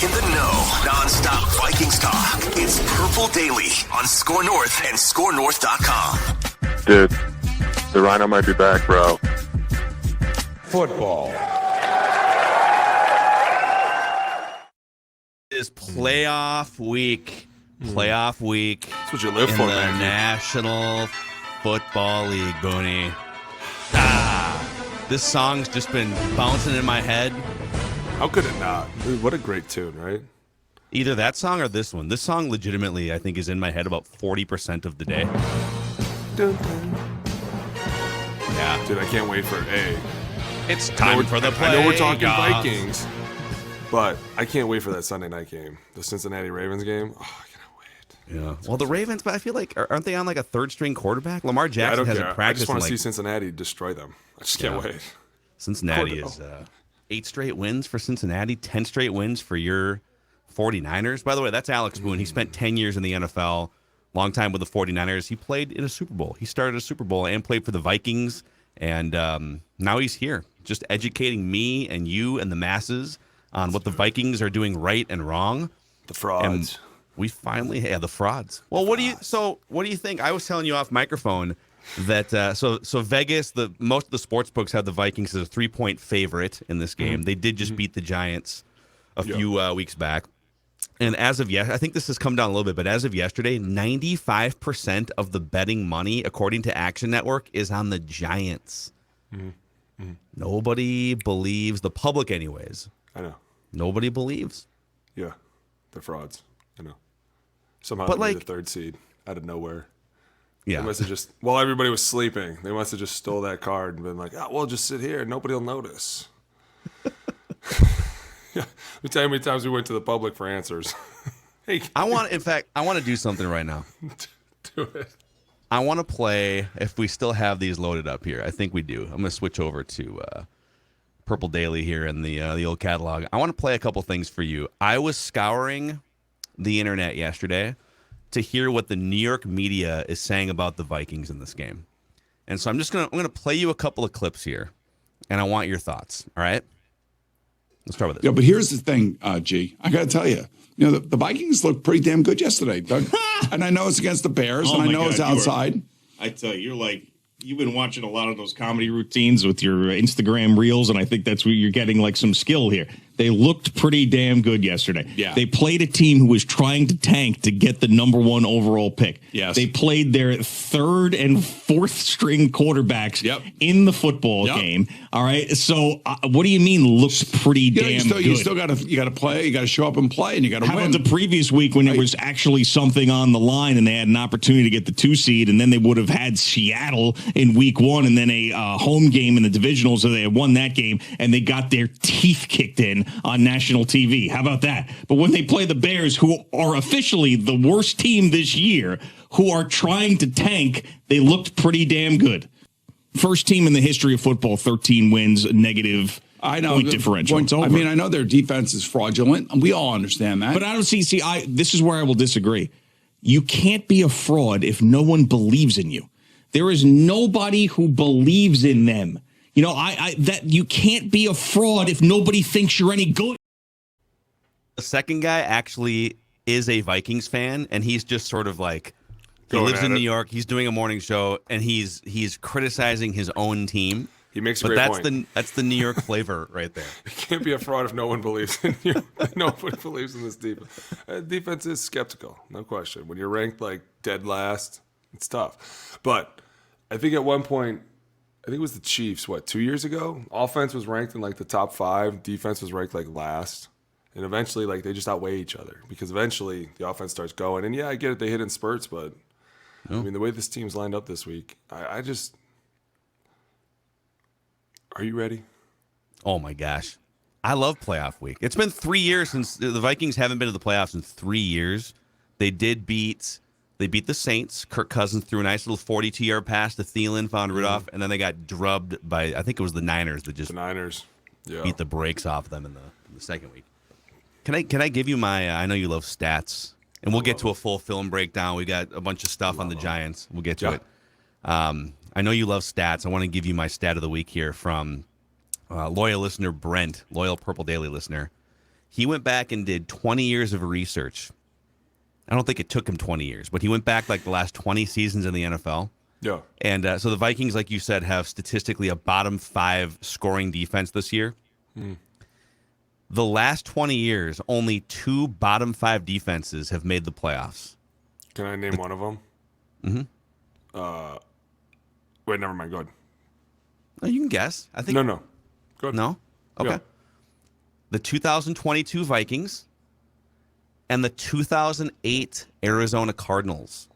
in the know, non-stop Vikings talk. It's Purple Daily on Score North and ScoreNorth.com. Dude, the Rhino might be back, bro. Football. It is playoff week. Playoff week. That's what you live in for, the man. National Football League, Boone. This song's just been bouncing in my head. How could it not? Dude, what a great tune, right? Either that song or this one. This song legitimately, I think, is in my head about 40% of the day. Dun, dun. Yeah. Dude, I can't wait for It's time for the play. I know we're talking Vikings, but I can't wait for that Sunday night game, the Cincinnati Ravens game. Oh, I cannot wait. Yeah. Well, the Ravens, but I feel like, aren't they on like a third-string quarterback? Lamar Jackson hasn't I practiced. just want to in, see Cincinnati destroy them. I just can't wait. Cincinnati is 8 straight wins for Cincinnati, 10 straight wins for your 49ers. By the way, that's Alex Boone. He spent 10 years in the NFL, long time with the 49ers. He played in a Super Bowl. He started a Super Bowl and played for the Vikings, and now he's here just educating me and you and the masses on what the Vikings are doing right and wrong. The frauds. And we finally have the frauds. Well, what do you think? I was telling you off microphone that so Vegas, most of the sports books had the Vikings as a 3-point favorite in this game. They did just beat the Giants a few weeks back. And as of I think this has come down a little bit, but as of yesterday, 95% of the betting money, according to Action Network, is on the Giants. Nobody believes, the public anyways. I know. Nobody believes. Yeah, the frauds. I know. Somehow But they made the third seed out of nowhere. Yeah. They must have just, while everybody was sleeping, they must have just stole that card and been like, we'll just sit here. Nobody will notice. Yeah. Let me tell you how many times we went to the public for answers. Hey, I want to do something right now. Do it. I want to play, if we still have these loaded up here. I think we do. I'm going to switch over to Purple Daily here in the old catalog. I want to play a couple things for you. I was scouring the internet yesterday to hear what the New York media is saying about the Vikings in this game. And so I'm going to play you a couple of clips here, and I want your thoughts. All right? Let's start with this. Yeah, but here's the thing, G. I got to tell you, the Vikings looked pretty damn good yesterday, Doug. And I know it's against the Bears, and I know it's outside. I tell you, you've been watching a lot of those comedy routines with your Instagram reels, and I think that's where you're getting like some skill here. They looked pretty damn good yesterday. Yeah. They played a team who was trying to tank to get the number 1 overall pick. Yes. They played their 3rd and 4th string quarterbacks in the football game. All right. So what do you mean looked pretty damn good? You still got to play. You got to show up and play, and you got to win. How about the previous week when there was actually something on the line and they had an opportunity to get the 2 seed, and then they would have had Seattle in week 1 and then a home game in the divisional, so they had won that game and they got their teeth kicked in on national TV. How about that? But when they play the Bears, who are officially the worst team this year, who are trying to tank, they looked pretty damn good. First team in the history of football, 13 wins, negative point differential. It's over. I mean, I know their defense is fraudulent, and we all understand that. But I don't see, this is where I will disagree. You can't be a fraud if no one believes in you. There is nobody who believes in them. That you can't be a fraud if nobody thinks you're any good. The second guy actually is a Vikings fan, and he's just sort of like, he lives in New York. He's doing a morning show, and he's criticizing his own team. He makes a great point. That's the New York flavor right there. You can't be a fraud if no one believes in you. Nobody believes in this defense. Defense is skeptical, no question. When you're ranked like dead last, it's tough. But I think at one point, I think it was the Chiefs, 2 years ago? Offense was ranked in like the top 5. Defense was ranked like last. And eventually, like, they just outweigh each other because eventually the offense starts going. And yeah, I get it. They hit in spurts, but I mean, the way this team's lined up this week, I just, are you ready? Oh my gosh. I love playoff week. It's been 3 years since the Vikings haven't been to the playoffs in 3 years. They beat the Saints. Kirk Cousins threw a nice little 42-yard pass to Thielen, found Rudolph, and then they got drubbed by, I think it was the Niners that just beat the brakes off them in the second week. Can I give you my, I know you love stats, and we'll get to a full film breakdown. We got a bunch of stuff on the Giants. We'll get to it. I know you love stats. I want to give you my stat of the week here from loyal listener Brent, loyal Purple Daily listener. He went back and did 20 years of research. I don't think it took him 20 years, but he went back like the last 20 seasons in the NFL. Yeah. And so the Vikings, like you said, have statistically a bottom 5 scoring defense this year. The last 20 years, only 2 bottom 5 defenses have made the playoffs. Can I name one of them? Mm-hmm. Wait, never mind. Go ahead. Oh, you can guess. I think No. Go ahead. No? Okay. Yeah. The 2022 Vikings and the 2008 Arizona Cardinals,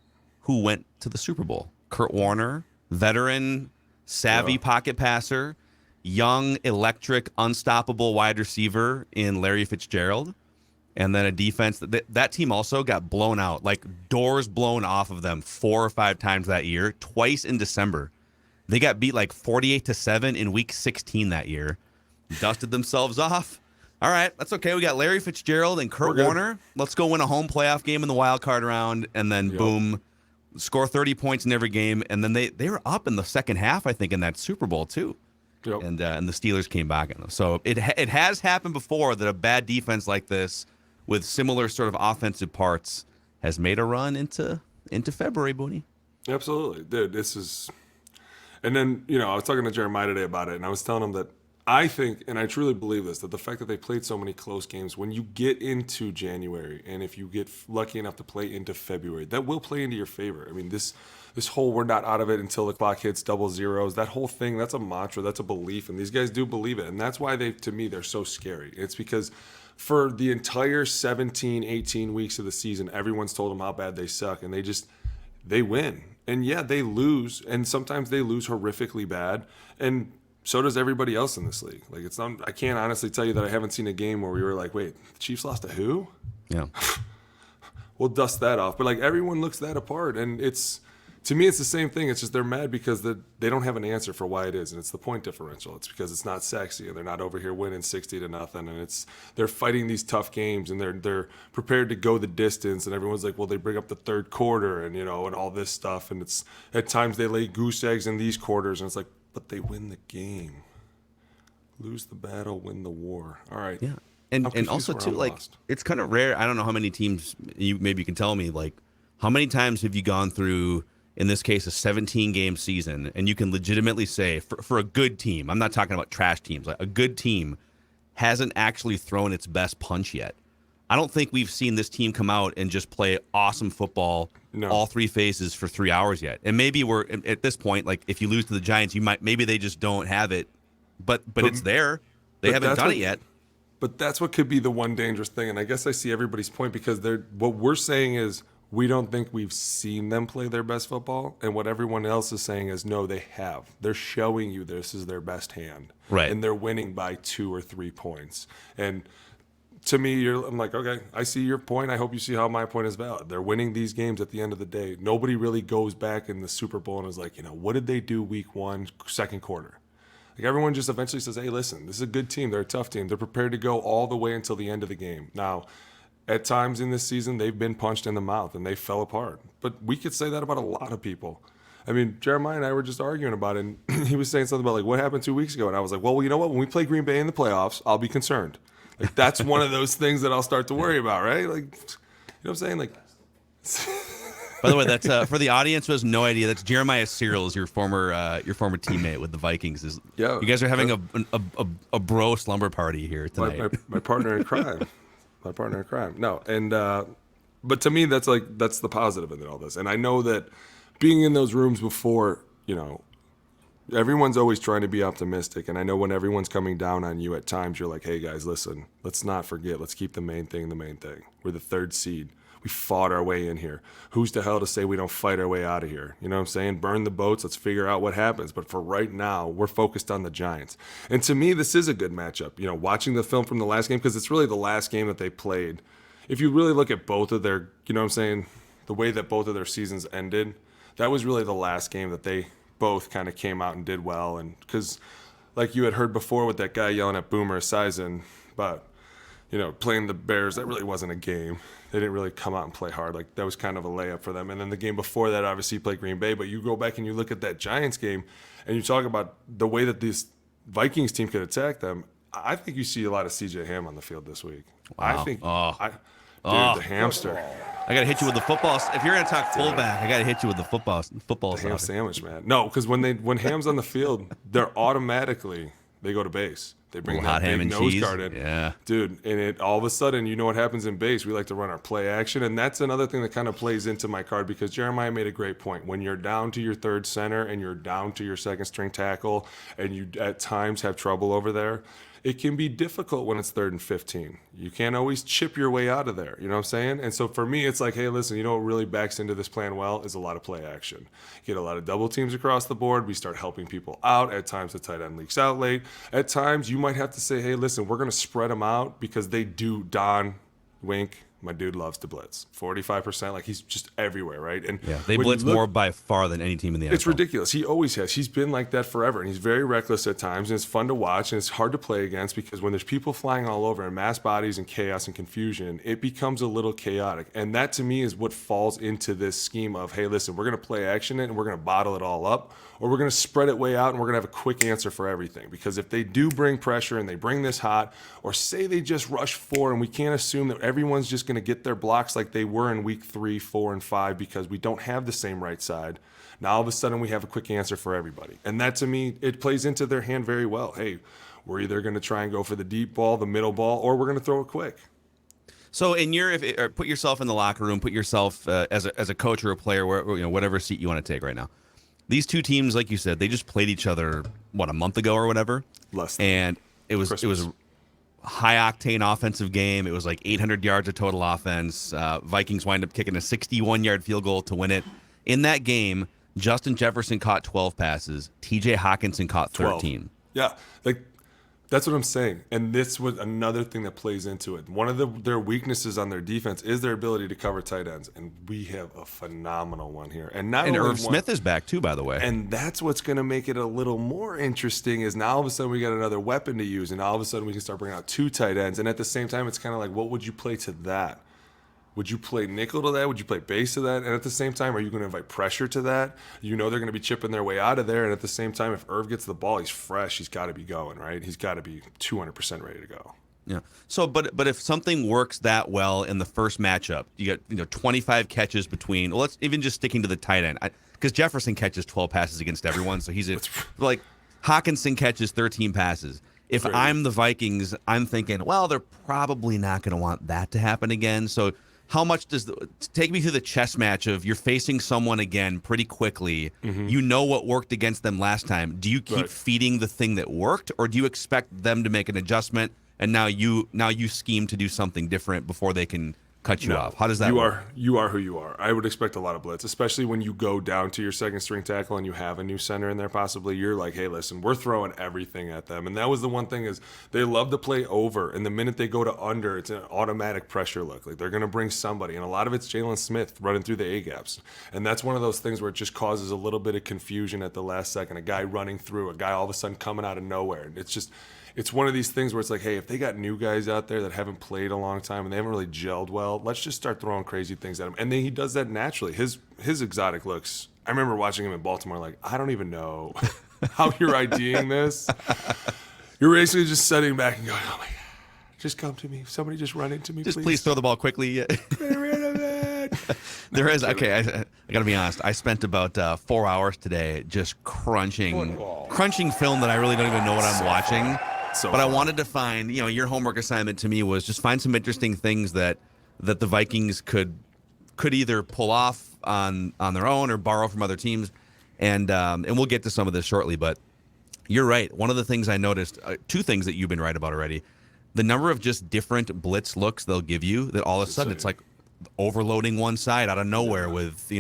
who went to the Super Bowl. Kurt Warner, veteran, savvy pocket passer, young, electric, unstoppable wide receiver in Larry Fitzgerald, and then a defense. That team also got blown out, like doors blown off of them 4 or 5 times that year, twice in December. They got beat like 48-7 in week 16 that year. Dusted themselves off. All right, that's okay. We got Larry Fitzgerald and Kurt Warner. Let's go win a home playoff game in the wild card round, and then boom, score 30 points in every game. And then they were up in the second half, I think, in that Super Bowl too. Yep. And the Steelers came back on them. So it has happened before that a bad defense like this with similar sort of offensive parts has made a run into February, Boone. Absolutely. Dude, this is... And then, I was talking to Jeremiah today about it, and I was telling him that I think, and I truly believe this, that the fact that they played so many close games, when you get into January, and if you get lucky enough to play into February, that will play into your favor. I mean, this whole we're not out of it until the clock hits double zeros, that whole thing, that's a mantra, that's a belief, and these guys do believe it. And that's why to me, they're so scary. It's because for the entire 17, 18 weeks of the season, everyone's told them how bad they suck, and they win. And yeah, they lose, and sometimes they lose horrifically bad, and so does everybody else in this league. Like, it's not. I can't honestly tell you that I haven't seen a game where we were like, "Wait, the Chiefs lost to who?" Yeah, we'll dust that off. But like, everyone looks that apart, and to me, it's the same thing. It's just they're mad because they don't have an answer for why it is, and it's the point differential. It's because it's not sexy, and they're not over here winning 60-0, and they're fighting these tough games, and they're prepared to go the distance, and everyone's like, well, they bring up the third quarter, and and all this stuff, and it's at times they lay goose eggs in these quarters, and it's like, but they win the game, lose the battle, win the war. All right, yeah, and also too, like lost. It's kind of rare. I don't know how many teams maybe you can tell me, like how many times have you gone through, in this case, a 17-game season, and you can legitimately say, for a good team, I'm not talking about trash teams, like a good team hasn't actually thrown its best punch yet. I don't think we've seen this team come out and just play awesome football, all 3 phases for 3 hours yet. And maybe we're at this point, like if you lose to the Giants, maybe they just don't have it, but it's there. They haven't done it yet. But that's what could be the one dangerous thing. And I guess I see everybody's point, because what we're saying is, we don't think we've seen them play their best football. And what everyone else is saying is, no, they have. They're showing you this is their best hand. Right. And they're winning by 2 or 3 points. And to me, I'm like, okay, I see your point. I hope you see how my point is valid. They're winning these games at the end of the day. Nobody really goes back in the Super Bowl and is like, what did they do week 1, second quarter? Like, everyone just eventually says, hey, listen, this is a good team. They're a tough team. They're prepared to go all the way until the end of the game. Now, at times in this season, they've been punched in the mouth and they fell apart. But we could say that about a lot of people. I mean, Jeremiah and I were just arguing about it, and he was saying something about, like, what happened 2 weeks ago? And I was like, well, you know what? When we play Green Bay in the playoffs, I'll be concerned. Like, that's one of those things that I'll start to worry about, right? Like, you know what I'm saying? Like, by the way, that's for the audience who has no idea. That's Jeremiah Searles, your former teammate with the Vikings. You guys are having a bro slumber party here tonight. My partner in crime. My partner in crime. No, and but to me, that's the positive in all this. And I know that being in those rooms before, everyone's always trying to be optimistic. And I know when everyone's coming down on you at times, you're like, hey guys, listen, let's not forget. Let's keep the main thing the main thing. We're the 3rd seed. We fought our way in here. Who's the hell to say we don't fight our way out of here? You know what I'm saying? Burn the boats. Let's figure out what happens. But for right now, we're focused on the Giants. And to me, this is a good matchup. Watching the film from the last game, because it's really the last game that they played. If you really look at both of their, the way that both of their seasons ended, that was really the last game that they both kind of came out and did well. And because, like you had heard before with that guy yelling at Boomer Esiason, but playing the Bears, that really wasn't a game. They didn't really come out and play hard. Like, that was kind of a layup for them. And then the game before that, obviously, you played Green Bay. But you go back and you look at that Giants game, and you talk about the way that this Vikings team could attack them. I think you see a lot of CJ Ham on the field this week. Wow. I think, Oh. the hamster. I got to hit you with the football. If you're going to talk fullback, I got to hit you with the football The ham stuff. sandwich, man. No, because when Ham's on the field, they go to base. They bring Little hot that ham big and nose cheese. guard in. Yeah. Dude, and it all of a sudden, you know what happens in base? We like to run our play action, and that's another thing that kind of plays into my card because Jeremiah made a great point. When you're down to your third center and you're down to your second string tackle and you at times have trouble over there, it can be difficult when it's 3rd and 15. You can't always chip your way out of there. You know what I'm saying? And so for me, it's like, hey, listen, you know what really backs into this plan well is a lot of play action. Get a lot of double teams across the board. We start helping people out. At times, the tight end leaks out late. At times, you might have to say, hey, listen, we're going to spread them out because they do. Don, Wink, my dude loves to blitz. 45%, like he's just everywhere, right? And Yeah, they when blitz you look- more by far than any team in the NFL. It's ridiculous. He always has. He's been like that forever, and he's very reckless at times, and it's fun to watch, and it's hard to play against because when there's people flying all over and mass bodies and chaos and confusion, it becomes a little chaotic. And that, to me, is what falls into this scheme of, hey, listen, we're going to play action it, and we're going to bottle it all up, or we're going to spread it way out, and we're going to have a quick answer for everything. Because if they do bring pressure and they bring this hot, or say they just rush 4, and we can't assume that everyone's just going to get their blocks like they were in week 3, 4, and 5 because we don't have the same right side. Now all of a sudden we have a quick answer for everybody. And that, to me, it plays into their hand very well. Hey, we're either going to try and go for the deep ball, the middle ball, or we're going to throw it quick. So put yourself in the locker room, put yourself as a coach or a player, whatever seat you want to take right now. These two teams, like you said, they just played each other a month ago or whatever. And it was a high octane offensive game. It was like 800 yards of total offense. Vikings wind up kicking a 61-yard field goal to win it. In that game, Justin Jefferson caught 12 passes. TJ Hawkinson caught 13. 12. Yeah, like that's what I'm saying. And this was another thing that plays into it. One of their weaknesses on their defense is their ability to cover tight ends, and we have a phenomenal one here. And Irv Smith is back too, by the way. And that's what's going to make it a little more interesting. Is now all of a sudden we got another weapon to use, and all of a sudden we can start bringing out 2 tight ends. And at the same time, it's kind of like, what would you play to that? Would you play nickel to that? Would you play base to that? And at the same time, are you going to invite pressure to that? You know they're going to be chipping their way out of there. And at the same time, if Irv gets the ball, he's fresh. He's got to be going, right? He's got to be 200% ready to go. Yeah. So, but if something works that well in the first matchup, you get 25 catches between. Well, let's even just sticking to the tight end because Jefferson catches 12 passes against everyone, so he's like Hawkinson catches 13 passes. If Crazy. I'm the Vikings, I'm thinking, well, they're probably not going to want that to happen again. So, how much take me through the chess match of you're facing someone again pretty quickly. Mm-hmm. You know what worked against them last time. Do you keep feeding the thing that worked, or do you expect them to make an adjustment and now you scheme to do something different before they can cut you off? How does that work? You are who you are. I would expect a lot of blitz, especially when you go down to your second string tackle and you have a new center in there possibly. You're like, hey, listen, we're throwing everything at them. And that was the one thing is they love to play over. And the minute they go to under, it's an automatic pressure look. Like they're going to bring somebody. And a lot of it's Jalen Smith running through the A-gaps. And that's one of those things where it just causes a little bit of confusion at the last second. A guy running through, a guy all of a sudden coming out of nowhere. And it's one of these things where it's like, hey, if they got new guys out there that haven't played a long time and they haven't really gelled well, let's just start throwing crazy things at him. And then he does that naturally. His exotic looks, I remember watching him in Baltimore, like, I don't even know how you're IDing this. You're basically just sitting back and going, oh my God, just come to me. Somebody just run into me, just please throw the ball quickly. Get rid of it. There is, okay, I got to be honest. I spent about 4 hours today just crunching film that I really don't even know what I'm watching. But I wanted to find, your homework assignment to me was just find some interesting things that the Vikings could either pull off on their own or borrow from other teams, and we'll get to some of this shortly. But you're right. One of the things I noticed, 2 things that you've been right about already, the number of just different blitz looks they'll give you. That all of a sudden it's like overloading one side out of nowhere with 2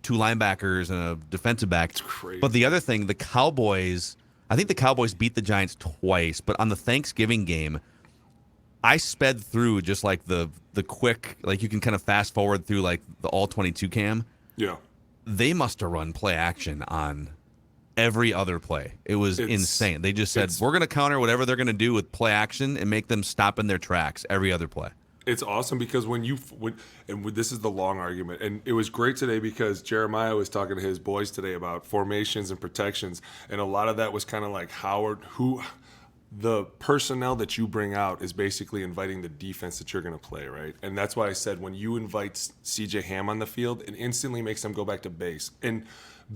linebackers and a defensive back. It's crazy. But the other thing, the Cowboys. I think the Cowboys beat the Giants twice, but on the Thanksgiving game, I sped through just like the quick, like you can kind of fast forward through like the all 22 cam. Yeah. They must have run play action on every other play. It was insane. They just said, we're going to counter whatever they're going to do with play action and make them stop in their tracks every other play. It's awesome because this is the long argument, and it was great today because Jeremiah was talking to his boys today about formations and protections, and a lot of that was kind of like the personnel that you bring out is basically inviting the defense that you're going to play, right? And that's why I said when you invite CJ Ham on the field, it instantly makes them go back to base. And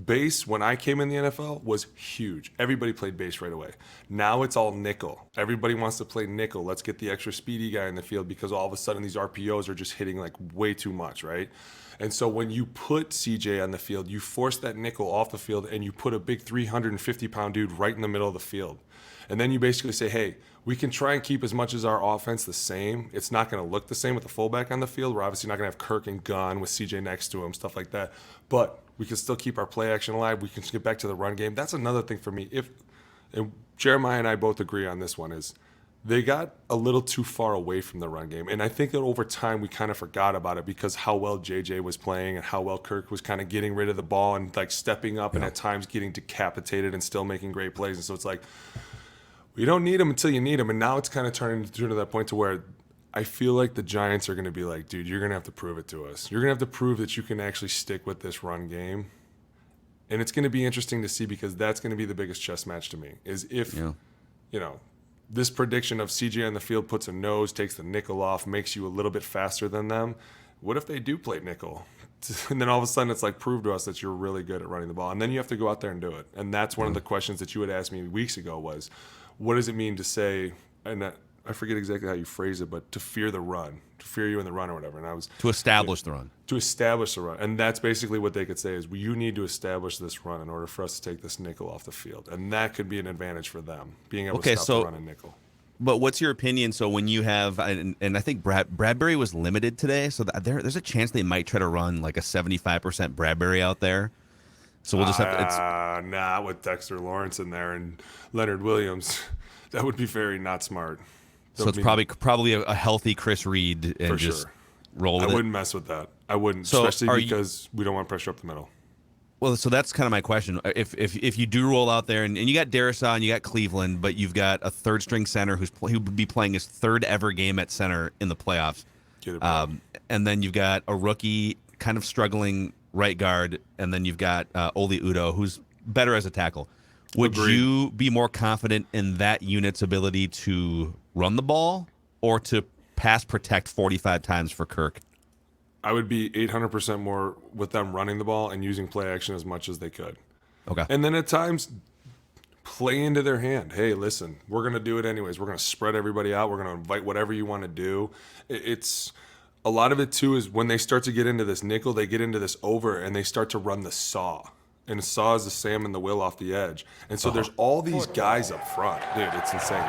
base, when I came in the NFL, was huge. Everybody played base right away. Now it's all nickel. Everybody wants to play nickel. Let's get the extra speedy guy in the field because all of a sudden these RPOs are just hitting like way too much, right? And so when you put CJ on the field, you force that nickel off the field and you put a big 350-pound dude right in the middle of the field. And then you basically say, hey, we can try and keep as much as our offense the same. It's not going to look the same with the fullback on the field. We're obviously not going to have Kirk and Gunn with CJ next to him, stuff like that. But we can still keep our play action alive. We can get back to the run game. That's another thing for me. And Jeremiah and I both agree on this one, is they got a little too far away from the run game. And I think that over time we kind of forgot about it because how well JJ was playing and how well Kirk was kind of getting rid of the ball and like stepping up and at times getting decapitated and still making great plays. And so it's like, we don't need him until you need him. And now it's kind of turning to that point to where I feel like the Giants are going to be like, dude, you're going to have to prove it to us. You're going to have to prove that you can actually stick with this run game. And it's going to be interesting to see because that's going to be the biggest chess match to me is if, this prediction of CJ on the field puts a nose, takes the nickel off, makes you a little bit faster than them. What if they do play nickel? And then all of a sudden it's like, prove to us that you're really good at running the ball. And then you have to go out there and do it. And that's one of the questions that you had asked me weeks ago was, what does it mean to say, and I forget exactly how you phrase it, but to fear the run, to fear you in the run or whatever. And I was To establish the run. To establish the run. And that's basically what they could say is, you need to establish this run in order for us to take this nickel off the field. And that could be an advantage for them, being able to stop the run and nickel. But what's your opinion? So when you have, and I think Bradbury was limited today, so there's a chance they might try to run like a 75% Bradbury out there. So we'll just have to. Nah, with Dexter Lawrence in there and Leonard Williams, that would be very not smart. So it's probably a healthy Chris Reed and just roll with it. I wouldn't mess with that. I wouldn't, especially because we don't want pressure up the middle. Well, so that's kind of my question. If you do roll out there and you got Darrisaw and you got Cleveland, but you've got a third string center who would be playing his third ever game at center in the playoffs, and then you've got a rookie kind of struggling right guard, and then you've got Oli Udoh, who's better as a tackle. Would you be more confident in that unit's ability to run the ball or to pass protect 45 times for Kirk? I would be 800% more with them running the ball and using play action as much as they could. Okay. And then at times, play into their hand. Hey, listen, we're going to do it anyways. We're going to spread everybody out. We're going to invite whatever you want to do. It's a lot of it, too, is when they start to get into this nickel, they get into this over, and they start to run the saw. And the saw is the Sam and the Will off the edge. And so there's all these guys up front. Dude, it's insane.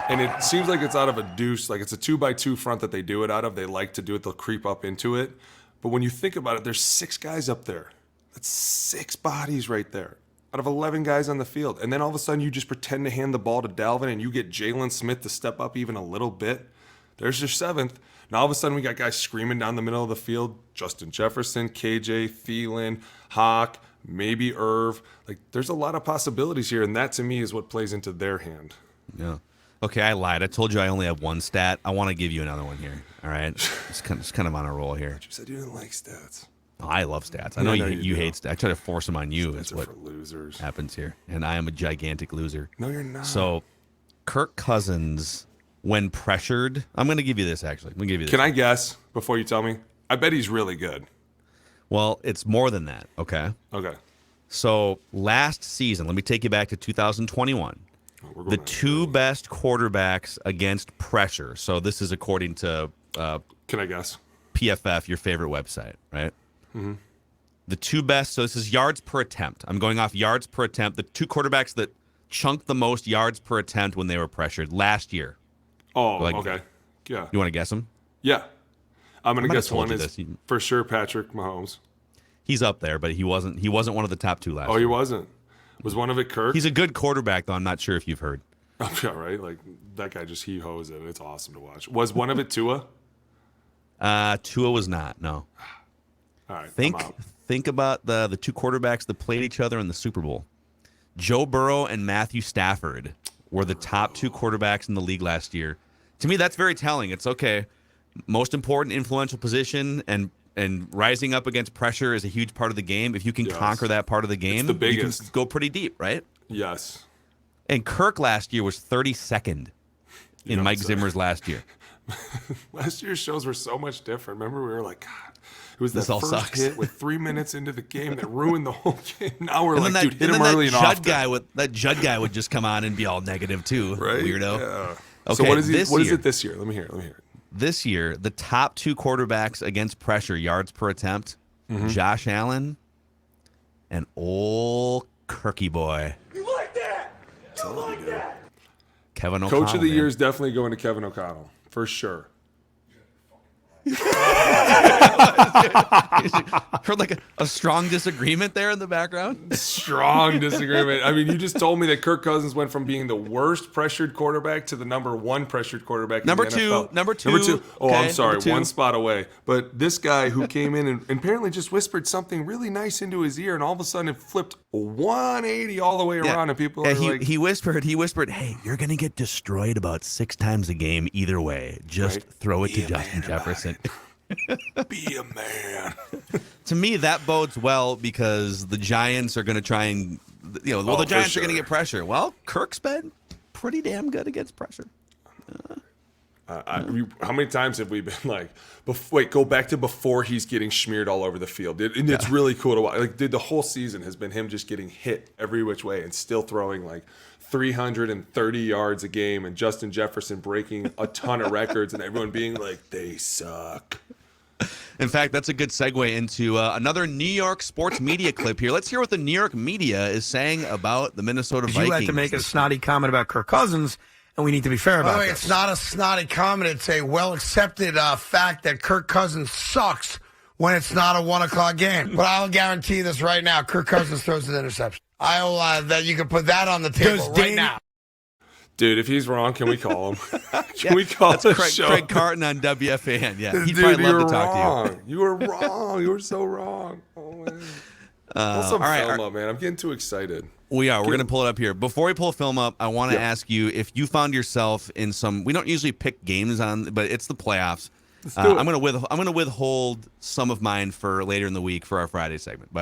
And it seems like it's out of a deuce, like it's a 2x2 front that they do it out of. They like to do it. They'll creep up into it. But when you think about it, there's 6 guys up there. That's 6 bodies right there out of 11 guys on the field. And then all of a sudden you just pretend to hand the ball to Dalvin and you get Jalen Smith to step up even a little bit. There's your 7th. Now all of a sudden we got guys screaming down the middle of the field. Justin Jefferson, KJ, Thielen, Hawk, maybe Irv. Like there's a lot of possibilities here. And that to me is what plays into their hand. Yeah. Okay, I lied. I told you I only have one stat. I want to give you another one here. All right, it's kind of on a roll here. You said you didn't like stats. Oh, I love stats. I know you hate stats. I try to force them on you. Is what for losers. Happens here, and I am a gigantic loser. No, you're not. So, Kirk Cousins, when pressured, I'm going to give you this. Actually, I'm going to give you this. Can I guess before you tell me? I bet he's really good. Well, it's more than that. Okay. Okay. So last season, let me take you back to 2021. The 2 best quarterbacks against pressure. So this is according to can I guess? PFF, your favorite website, right? Mm-hmm. The 2 best, so this is yards per attempt. I'm going off yards per attempt. The 2 quarterbacks that chunked the most yards per attempt when they were pressured last year. Oh, okay. Yeah. You want to guess them? Yeah. I'm going to guess one is this. for sure Patrick Mahomes. He's up there, but he wasn't one of the top 2 last year. Oh, he wasn't? Was one of it Kirk? He's a good quarterback, though. I'm not sure if you've heard. Yeah, right? Like, that guy just he-hoes it. It's awesome to watch. Was one of it Tua? Tua was not, no. All right, Think about the 2 quarterbacks that played each other in the Super Bowl. Joe Burrow and Matthew Stafford were the top 2 quarterbacks in the league last year. To me, that's very telling. It's okay. Most important, influential position, and rising up against pressure is a huge part of the game. If you can conquer that part of the game, it's the biggest. you can go pretty deep, right? Yes. And Kirk last year was 32nd in Mike Zimmer's last year. Last year's shows were so much different. Remember, we were like, God, it was that This all first sucks. hit with 3 minutes into the game that ruined the whole game. Now we're And like, then dude, hit him early and often. That Judd guy would just come on and be all negative too, Right? weirdo. Yeah. Okay, So what is year, it this year? Let me hear it. This year, the top 2 quarterbacks against pressure, yards per attempt, Josh Allen and old Kirky boy. You like that? You like that? Kevin O'Connell. Coach of the man. year is definitely going to Kevin O'Connell, for sure. Heard like a strong disagreement there in the background. Strong disagreement. I mean, you just told me that Kirk Cousins went from being the worst pressured quarterback to the number 1 pressured quarterback Number in the two. NFL. Number two. Oh, Okay, I'm sorry. number 2. 1 spot away. But this guy who came in and apparently just whispered something really nice into his ear, and all of a sudden it flipped 180 all the way around, and people are like... he whispered, hey, you're going to get destroyed about 6 times a game either way. Just Right. throw it Be to a Justin man Jefferson. Be a man. To me, that bodes well because the Giants are going to try and, the for Giants are going to sure. get pressure. Well, Kirk's been pretty damn good against pressure. How many times have we been like, go back to before he's getting smeared all over the field? And it's really cool to watch. Like, the whole season has been him just getting hit every which way and still throwing like 330 yards a game, and Justin Jefferson breaking a ton of records, and everyone being like, they suck. In fact, that's a good segue into another New York sports media clip here. Let's hear what the New York media is saying about the Minnesota Vikings. You had to make a snotty comment about Kirk Cousins, and we need to be fair about it. It's not a snotty comment. It's a well-accepted fact that Kirk Cousins sucks when it's not a 1 o'clock game. But I'll guarantee this right now. Kirk Cousins throws an interception. I'll that you can put that on the table right now. Dude, if he's wrong, can we call him? Can we call That's the Craig, show? Craig Carton on WFAN. Yeah, he'd Dude, probably love you're to talk wrong. to you. You were wrong. You were so wrong. Oh, man. Pull some film up, man. I'm getting too excited. We are. We're going to pull it up here. Before we pull film up, I want to ask you if you found yourself in some. We don't usually pick games on, but it's the playoffs. I'm going to withhold some of mine for later in the week for our Friday segment.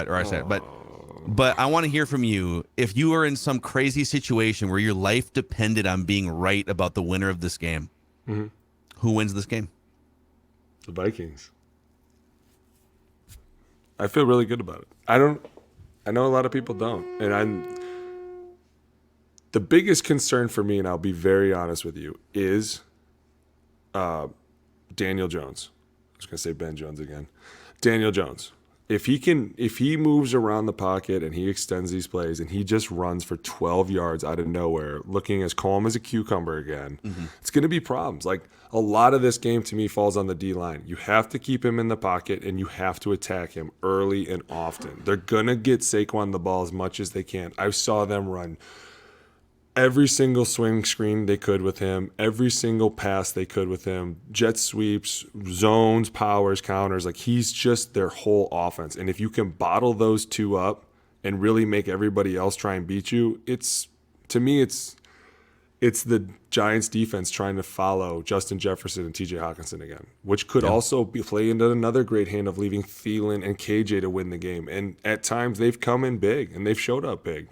But I want to hear from you. If you were in some crazy situation where your life depended on being right about the winner of this game, who wins this game? The Vikings. I feel really good about it. I know a lot of people don't. And the biggest concern for me, and I'll be very honest with you, is Daniel Jones. I was going to say Ben Jones again. Daniel Jones. If he moves around the pocket and he extends these plays and he just runs for 12 yards out of nowhere, looking as calm as a cucumber again, it's going to be problems. Like, a lot of this game to me falls on the D-line. You have to keep him in the pocket and you have to attack him early and often. They're going to get Saquon the ball as much as they can. I saw them run every single swing screen they could with him, every single pass they could with him, jet sweeps, zones, powers, counters. Like, he's just their whole offense. And if you can bottle those two up and really make everybody else try and beat you, it's the Giants defense trying to follow Justin Jefferson and TJ Hawkinson again, which could also play into another great hand of leaving Thielen and KJ to win the game. And at times they've come in big and they've showed up big.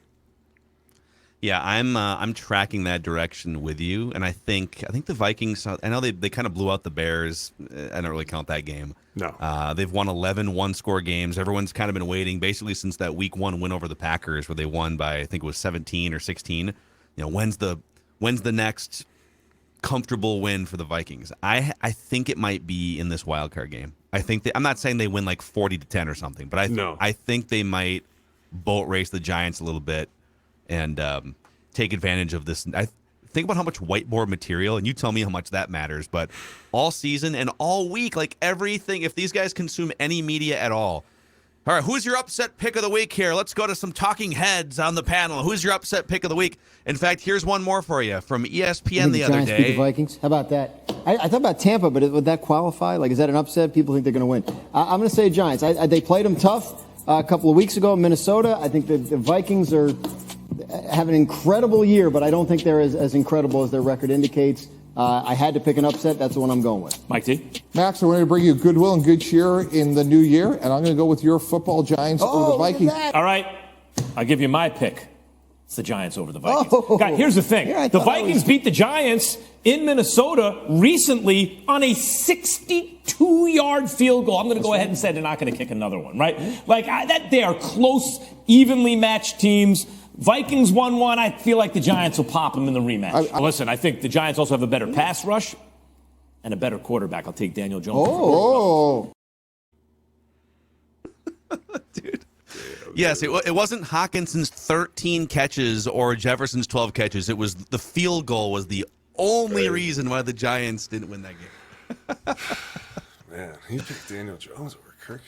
Yeah, I'm tracking that direction with you, and I think the Vikings. I know they kind of blew out the Bears. I don't really count that game. No, they've won 11 one-score games. Everyone's kind of been waiting basically since that Week 1 win over the Packers, where they won by, I think it was 17 or 16. When's the next comfortable win for the Vikings? I think it might be in this wild card game. I'm not saying they win like 40-10 or something, but I think they might boat race the Giants a little bit and take advantage of this. I think about how much whiteboard material, and you tell me how much that matters, but all season and all week, like everything, if these guys consume any media at all. All right, who's your upset pick of the week here? Let's go to some talking heads on the panel. Who's your upset pick of the week? In fact, here's one more for you from ESPN the other day. Beat the Vikings. How about that? I thought about Tampa, but would that qualify? Like, is that an upset? People think they're going to win. I'm going to say Giants. They played them tough a couple of weeks ago in Minnesota. I think the Vikings have an incredible year, but I don't think they're as incredible as their record indicates. I had to pick an upset. That's the one I'm going with. Mike T. Max, I want to bring you goodwill and good cheer in the new year, and I'm going to go with your football Giants over the Vikings. All right, I'll give you my pick. It's the Giants over the Vikings. God, here's the thing. The Vikings beat the Giants in Minnesota recently on a 62-yard field goal. I'm going to go ahead and say they're not going to kick another one, right? Like, they are close, evenly matched teams. Vikings 1-1. I feel like the Giants will pop them in the rematch. Listen, I think the Giants also have a better pass rush and a better quarterback. I'll take Daniel Jones. Oh. Dude. Yes, it wasn't Hawkinson's 13 catches or Jefferson's 12 catches. It was the field goal was the only reason why the Giants didn't win that game. Man, he picked Daniel Jones over Kirk.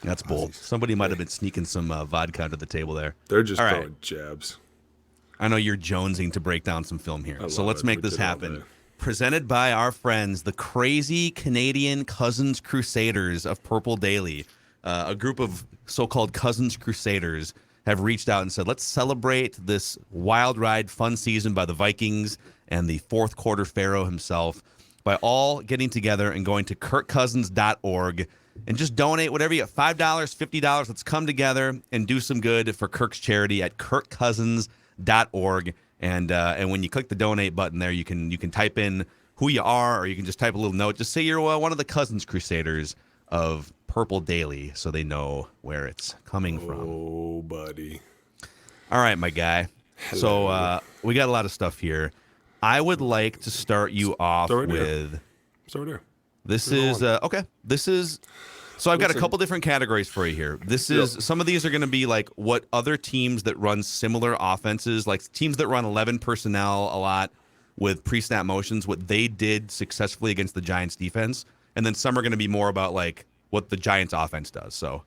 That's bold. Somebody might have been sneaking some vodka under the table there. They're just All right. throwing jabs. I know you're jonesing to break down some film here, so let's make this happen. Presented by our friends, the crazy Canadian Cousins Crusaders of Purple Daily. A group of so-called Cousins Crusaders have reached out and said, let's celebrate this wild ride, fun season by the Vikings and the fourth quarter pharaoh himself by all getting together and going to kirkcousins.org and just donate whatever you get, $5, $50. Let's come together and do some good for Kirk's charity at kirkcousins.org. And when you click the donate button there, you can type in who you are, or you can just type a little note. Just say you're one of the Cousins Crusaders of Purple Daily, so they know where it's coming from. Oh, buddy. All right, my guy. Hello. So we got a lot of stuff here. I would like to start you off with. Start there. This is okay. This is. So I've got a couple different categories for you here. This is some of these are going to be like what other teams that run similar offenses, like teams that run 11 personnel a lot with pre-snap motions, what they did successfully against the Giants defense, and then some are going to be more about like what the Giants offense does. So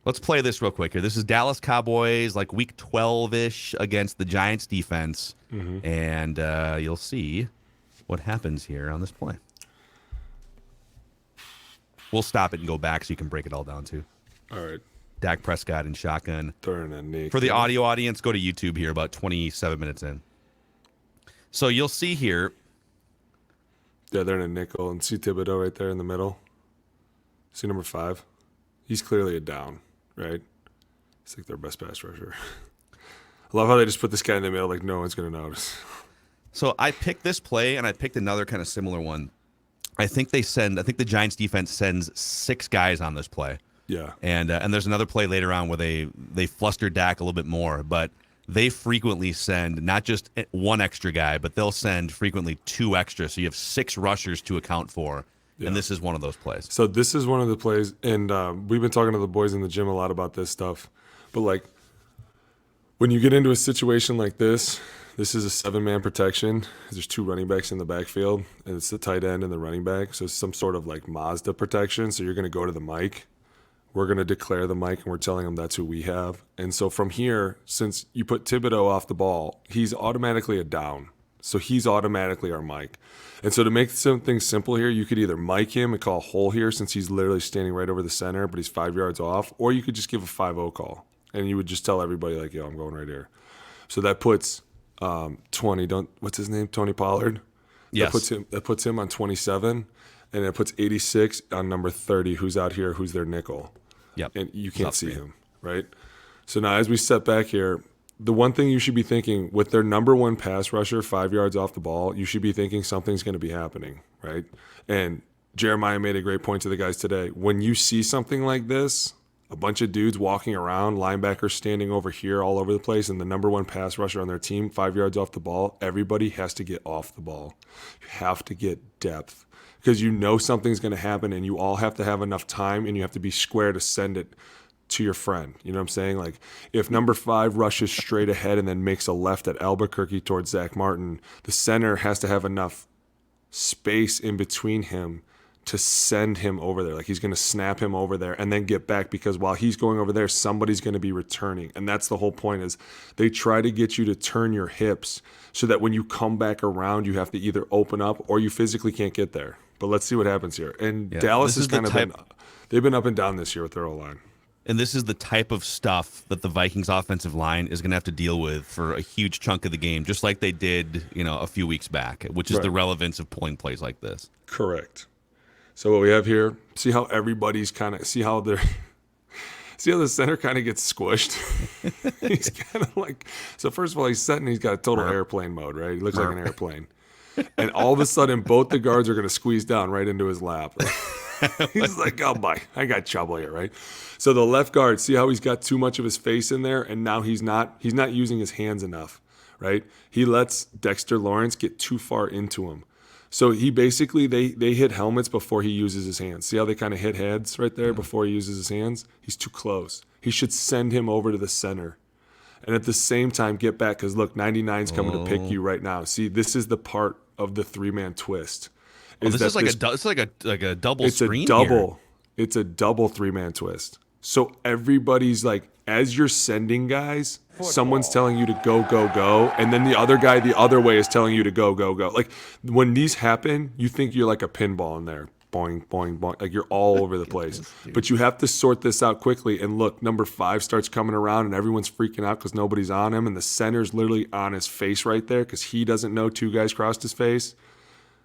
let's play this real quick here. This is Dallas Cowboys, like week 12-ish against the Giants defense. And you'll see what happens here on this play. We'll stop it and go back so you can break it all down too. All right. Dak Prescott and shotgun. Turn a Nick. For the audio audience, go to YouTube here about 27 minutes in. So you'll see here. Yeah, they're in a nickel. And see Thibodeau right there in the middle? See number 5? He's clearly a down, right? He's like their best pass rusher. I love how they just put this guy in the middle like no one's going to notice. So I picked this play, and I picked another kind of similar one. I think the Giants defense sends 6 guys on this play. Yeah. And there's another play later on where they fluster Dak a little bit more, but they frequently send not just one extra guy, but they'll send frequently 2 extra. So you have 6 rushers to account for. Yeah. And this is one of those plays. So this is one of the plays, and we've been talking to the boys in the gym a lot about this stuff. But, like, when you get into a situation like this is a 7-man protection. There's 2 running backs in the backfield, and it's the tight end and the running back. So it's some sort of, like, Mazda protection. So you're going to go to the mic. We're going to declare the mic, and we're telling them that's who we have. And so from here, since you put Thibodeau off the ball, he's automatically a down. So he's automatically our mic. And so to make something simple here, you could either mic him and call a hole here since he's literally standing right over the center, but he's 5 yards off, or you could just give a 5-0 call. And you would just tell everybody, like, yo, I'm going right here. So that puts 20, what's his name? Tony Pollard? Yes. That puts him on 27, and it puts 86 on number 30, who's out here, who's their nickel. Yep. And you can't see him, right? So now as we step back here, the one thing you should be thinking with their number 1 pass rusher 5 yards off the ball, you should be thinking something's going to be happening, right? And Jeremiah made a great point to the guys today. When you see something like this, a bunch of dudes walking around, linebackers standing over here all over the place, and the number 1 pass rusher on their team 5 yards off the ball, everybody has to get off the ball. You have to get depth because you know something's going to happen, and you all have to have enough time, and you have to be square to send it to your friend. You know what I'm saying? Like, if number 5 rushes straight ahead and then makes a left at Albuquerque towards Zach Martin, the center has to have enough space in between him to send him over there. Like, he's going to snap him over there and then get back, because while he's going over there, somebody's going to be returning. And that's the whole point, is they try to get you to turn your hips so that when you come back around, you have to either open up or you physically can't get there. But let's see what happens here. And Dallas has kind of they've been up and down this year with their O-line. And this is the type of stuff that the Vikings offensive line is going to have to deal with for a huge chunk of the game, just like they did, a few weeks back, which is the relevance of pulling plays like this. Correct. So what we have here, see how everybody's see how they're See how the center kind of gets squished? He's kind of like, so first of all, he's setting, he's got a total airplane mode, right? He looks like an airplane. And all of a sudden, both the guards are going to squeeze down right into his lap. He's like, oh my, I got trouble here, right? So the left guard, see how he's got too much of his face in there, and now he's not using his hands enough, right? He lets Dexter Lawrence get too far into him. So he basically, they hit helmets before he uses his hands. See how they kind of hit heads right there before he uses his hands? He's too close. He should send him over to the center. And at the same time, get back, because look, 99's coming to pick you right now. See, this is the part of the three-man twist. This is like a double screen. It's a double three-man twist. So everybody's like, as you're sending guys, someone's telling you to go, go, go, and then the other guy the other way is telling you to go, go, go. Like when these happen, you think you're like a pinball in there. Boing, boing, boing. Like you're all over the place. But you have to sort this out quickly. And look, number 5 starts coming around and everyone's freaking out because nobody's on him. And the center's literally on his face right there because he doesn't know 2 guys crossed his face.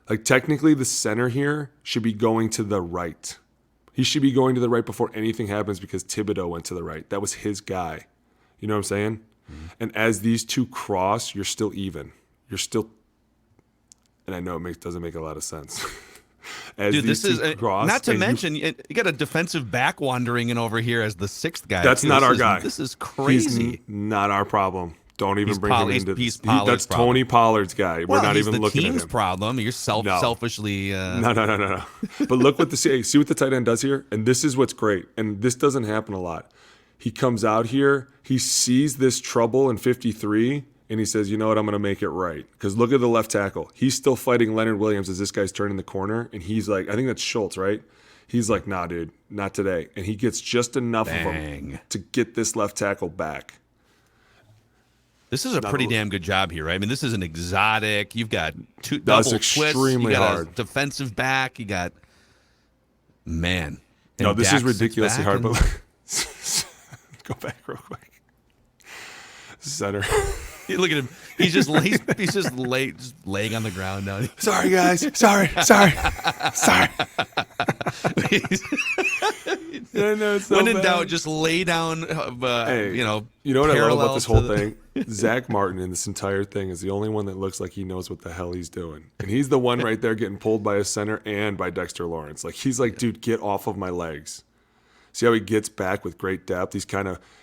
Like technically the center here should be going to the right. He should be going to the right before anything happens because Thibodeau went to the right. That was his guy. You know what I'm saying? Mm-hmm. And as these two cross, you're still even. You're still, and I know it doesn't make a lot of sense. Dude, this is not to mention you got a defensive back wandering in over here as the 6th guy. That's not our guy. This is crazy. He's not our problem. Don't even bring him into this. That's Tony Pollard's guy. We're not even looking at him. Team's problem. You're selfishly. No. But look what see what the tight end does here, and this is what's great. And this doesn't happen a lot. He comes out here. He sees this trouble in 53. And he says, you know what, I'm going to make it right. Because look at the left tackle. He's still fighting Leonard Williams as this guy's turning the corner. And he's like, I think that's Schultz, right? He's like, nah, dude, not today. And he gets just enough of him to get this left tackle back. This is a pretty damn good job here, right? I mean, this is an exotic. You've got double twists. You got a defensive back. You got, man. No, this is ridiculously hard. But go back real quick. Center. Look at him. He's just laying on the ground now. Sorry, guys. Sorry. When in doubt, just lay down. Hey, you know what I love about this whole thing? Zach Martin in this entire thing is the only one that looks like he knows what the hell he's doing, and he's the one right there getting pulled by a center and by Dexter Lawrence. Like he's like, dude, get off of my legs. See how he gets back with great depth?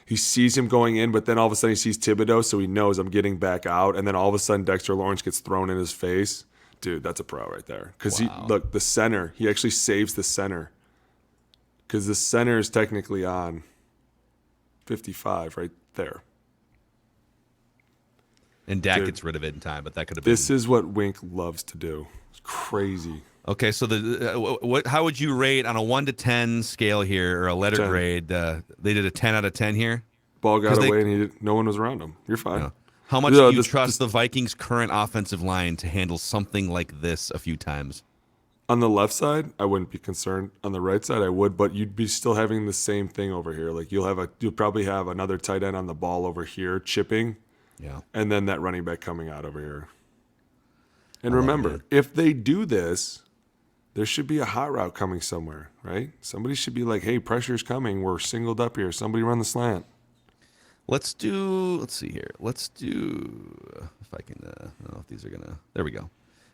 He sees him going in, but then all of a sudden he sees Thibodeau, so he knows I'm getting back out. And then all of a sudden Dexter Lawrence gets thrown in his face. Dude, that's a pro right there. Because the center, he actually saves the center. Because the center is technically on 55 right there. And Dak gets rid of it in time, but that could have been. This is what Wink loves to do. It's crazy. Okay, so how would you rate on a 1 to 10 scale here, or a letter 10. grade? They did a 10 out of 10 here. Ball got away, and no one was around him. You're fine. Yeah. How much do you trust the Vikings' current offensive line to handle something like this a few times? On the left side, I wouldn't be concerned. On the right side, I would, but you'd be still having the same thing over here. Like you'll probably have another tight end on the ball over here chipping, and then that running back coming out over here. And remember, if they do this, there should be a hot route coming somewhere, right? Somebody should be like, hey, pressure's coming. We're singled up here. Somebody run the slant. Let's see here. If I can, I don't know if these are going to, there we go.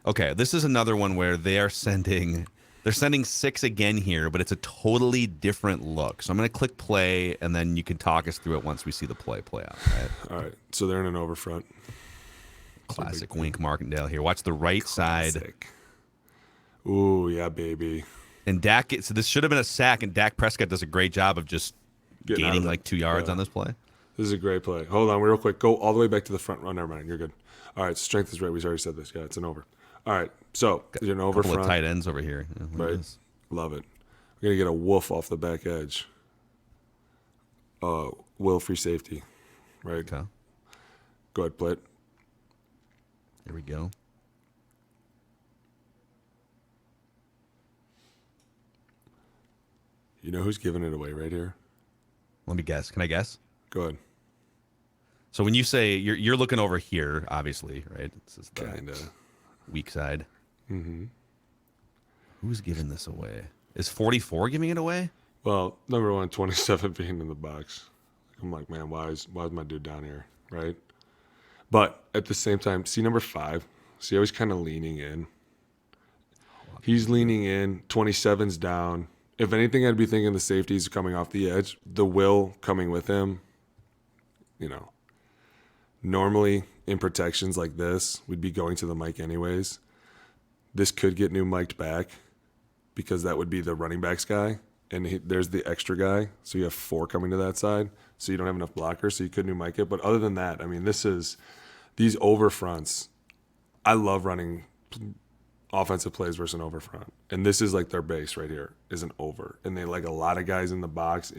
Okay, this is another one where they're sending 6 again here, but it's a totally different look. So I'm going to click play, and then you can talk us through it once we see the play out. Right? All right, so they're in an overfront. Classic Wink Martindale here. Watch the right side. Ooh, yeah, baby. And Dak, so this should have been a sack, and Dak Prescott does a great job of just gaining like 2 yards on this play. This is a great play. Hold on, real quick. Go all the way back to the front. Never mind. You're good. All right, strength is right. We've already said this. Yeah, it's an over. All right, so there's an over front. Couple of tight ends over here. Yeah, right. Love it. We're going to get a wolf off the back edge. Will free safety. Right. Okay. Go ahead, play it. Here we go. You know who's giving it away right here? Let me guess. Can I guess? Go ahead. So when you say you're looking over here, obviously, right? This is the kinda weak side. Mm-hmm. Who's giving this away? Is 44 giving it away? Well, number one, 27 being in the box. I'm like, man, why is my dude down here, right? But at the same time, see number 5. See how he's kind of leaning in. He's leaning in. 27's down. If anything, I'd be thinking the safety's coming off the edge. The will coming with him. You know, normally in protections like this, we'd be going to the mic anyways. This could get new mic'd back because that would be the running backs guy. And there's the extra guy. So you have 4 coming to that side. So you don't have enough blockers. So you could new mic it. But other than that, I mean, these over fronts. I love running offensive plays versus an over front. And this is like their base right here is an over. And they like a lot of guys in the box.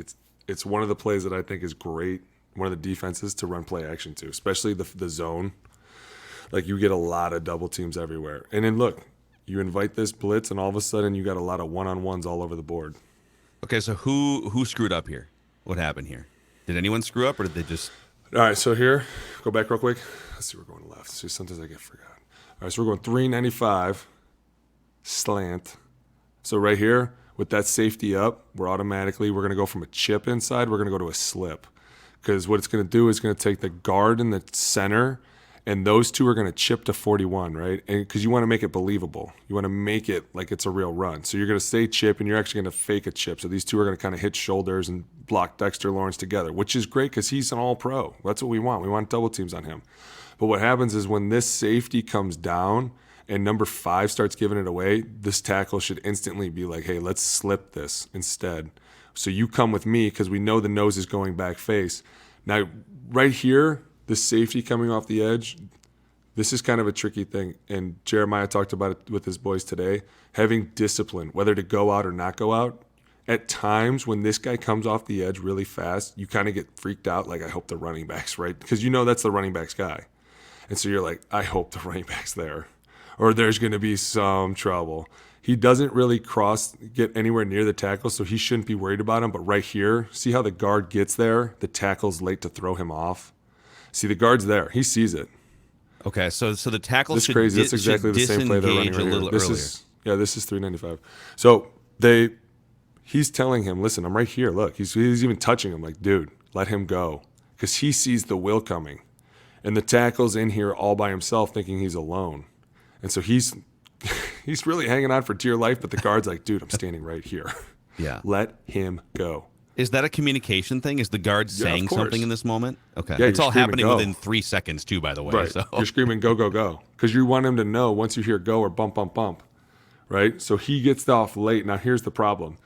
It's one of the plays that I think is great. One of the defenses to run play action to, especially the zone. Like you get a lot of double teams everywhere. And then look, you invite this blitz and all of a sudden you got a lot of one-on-ones all over the board. Okay, so who screwed up here? What happened here? Did anyone screw up or did they just... All right, so here, go back real quick. Let's see, we're going left. See, sometimes I get forgot. All right, so we're going 395 slant. So right here, with that safety up, we're going to go from a chip inside, we're going to go to a slip. Because what it's going to do is going to take the guard in the center, and those two are going to chip to 41, right? And because you want to make it believable. You want to make it like it's a real run. So you're going to say chip, and you're actually going to fake a chip. So these two are going to kind of hit shoulders and block Dexter Lawrence together, which is great because he's an all-pro. That's what we want. We want double teams on him. But what happens is when this safety comes down and number 5 starts giving it away, this tackle should instantly be like, hey, let's slip this instead. So you come with me because we know the nose is going back face. Now, right here, the safety coming off the edge, this is kind of a tricky thing. And Jeremiah talked about it with his boys today. Having discipline, whether to go out or not go out. At times, when this guy comes off the edge really fast, you kind of get freaked out, like, I hope the running back's right. Because you know that's the running back's guy. And so you're like, I hope the running back's there. Or there's going to be some trouble. He doesn't really get anywhere near the tackle, so he shouldn't be worried about him. But right here, see how the guard gets there? The tackle's late to throw him off. See, the guard's there. He sees it. Okay, so the tackle this should crazy. That's exactly the same play they're running right a little here. This earlier. This is 395. So he's telling him, listen, I'm right here. Look, he's even touching him like, dude, let him go. Because he sees the will coming. And the tackle's in here all by himself thinking he's alone. And so he's really hanging on for dear life, but the guard's like, dude, I'm standing right here. Yeah. Let him go. Is that a communication thing? Is the guard saying something in this moment? Okay. Yeah, it's all happening go. within 3 seconds, too, by the way. Right. So. You're screaming, go, go, go. Because you want him to know once you hear go or bump, bump, bump. Right? So he gets off late. Now, here's the problem.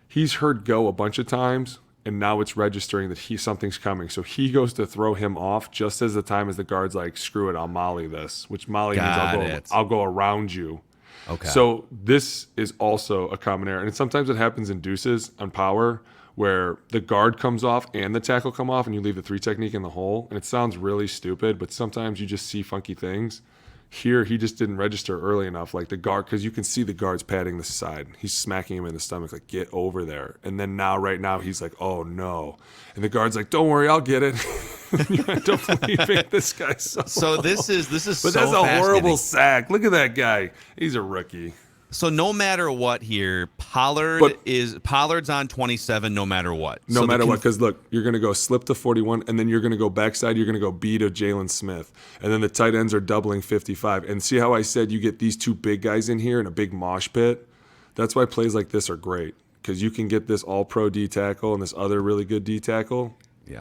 He's heard go a bunch of times, and now it's registering that something's coming. So he goes to throw him off just as the time as the guard's like, screw it, I'll molly this, which molly means I'll go around you. Okay. So this is also a common error. And sometimes it happens in deuces on power where the guard comes off and the tackle come off and you leave the 3 technique in the hole. And it sounds really stupid, but sometimes you just see funky things. Here, he just didn't register early enough, like the guard, because you can see the guard's patting the side. He's smacking him in the stomach, like, get over there. And then right now, he's like, oh, no. And the guard's like, don't worry, I'll get it. I don't believe this guy. So this is But that's a horrible sack. Look at that guy. He's a rookie. So no matter what here, Pollard's on 27 no matter what. No matter what, because look, you're going to go slip to 41, and then you're going to go backside, you're going to go B to Jalen Smith. And then the tight ends are doubling 55. And see how I said you get these 2 big guys in here in a big mosh pit? That's why plays like this are great, because you can get this all-pro D tackle and this other really good D tackle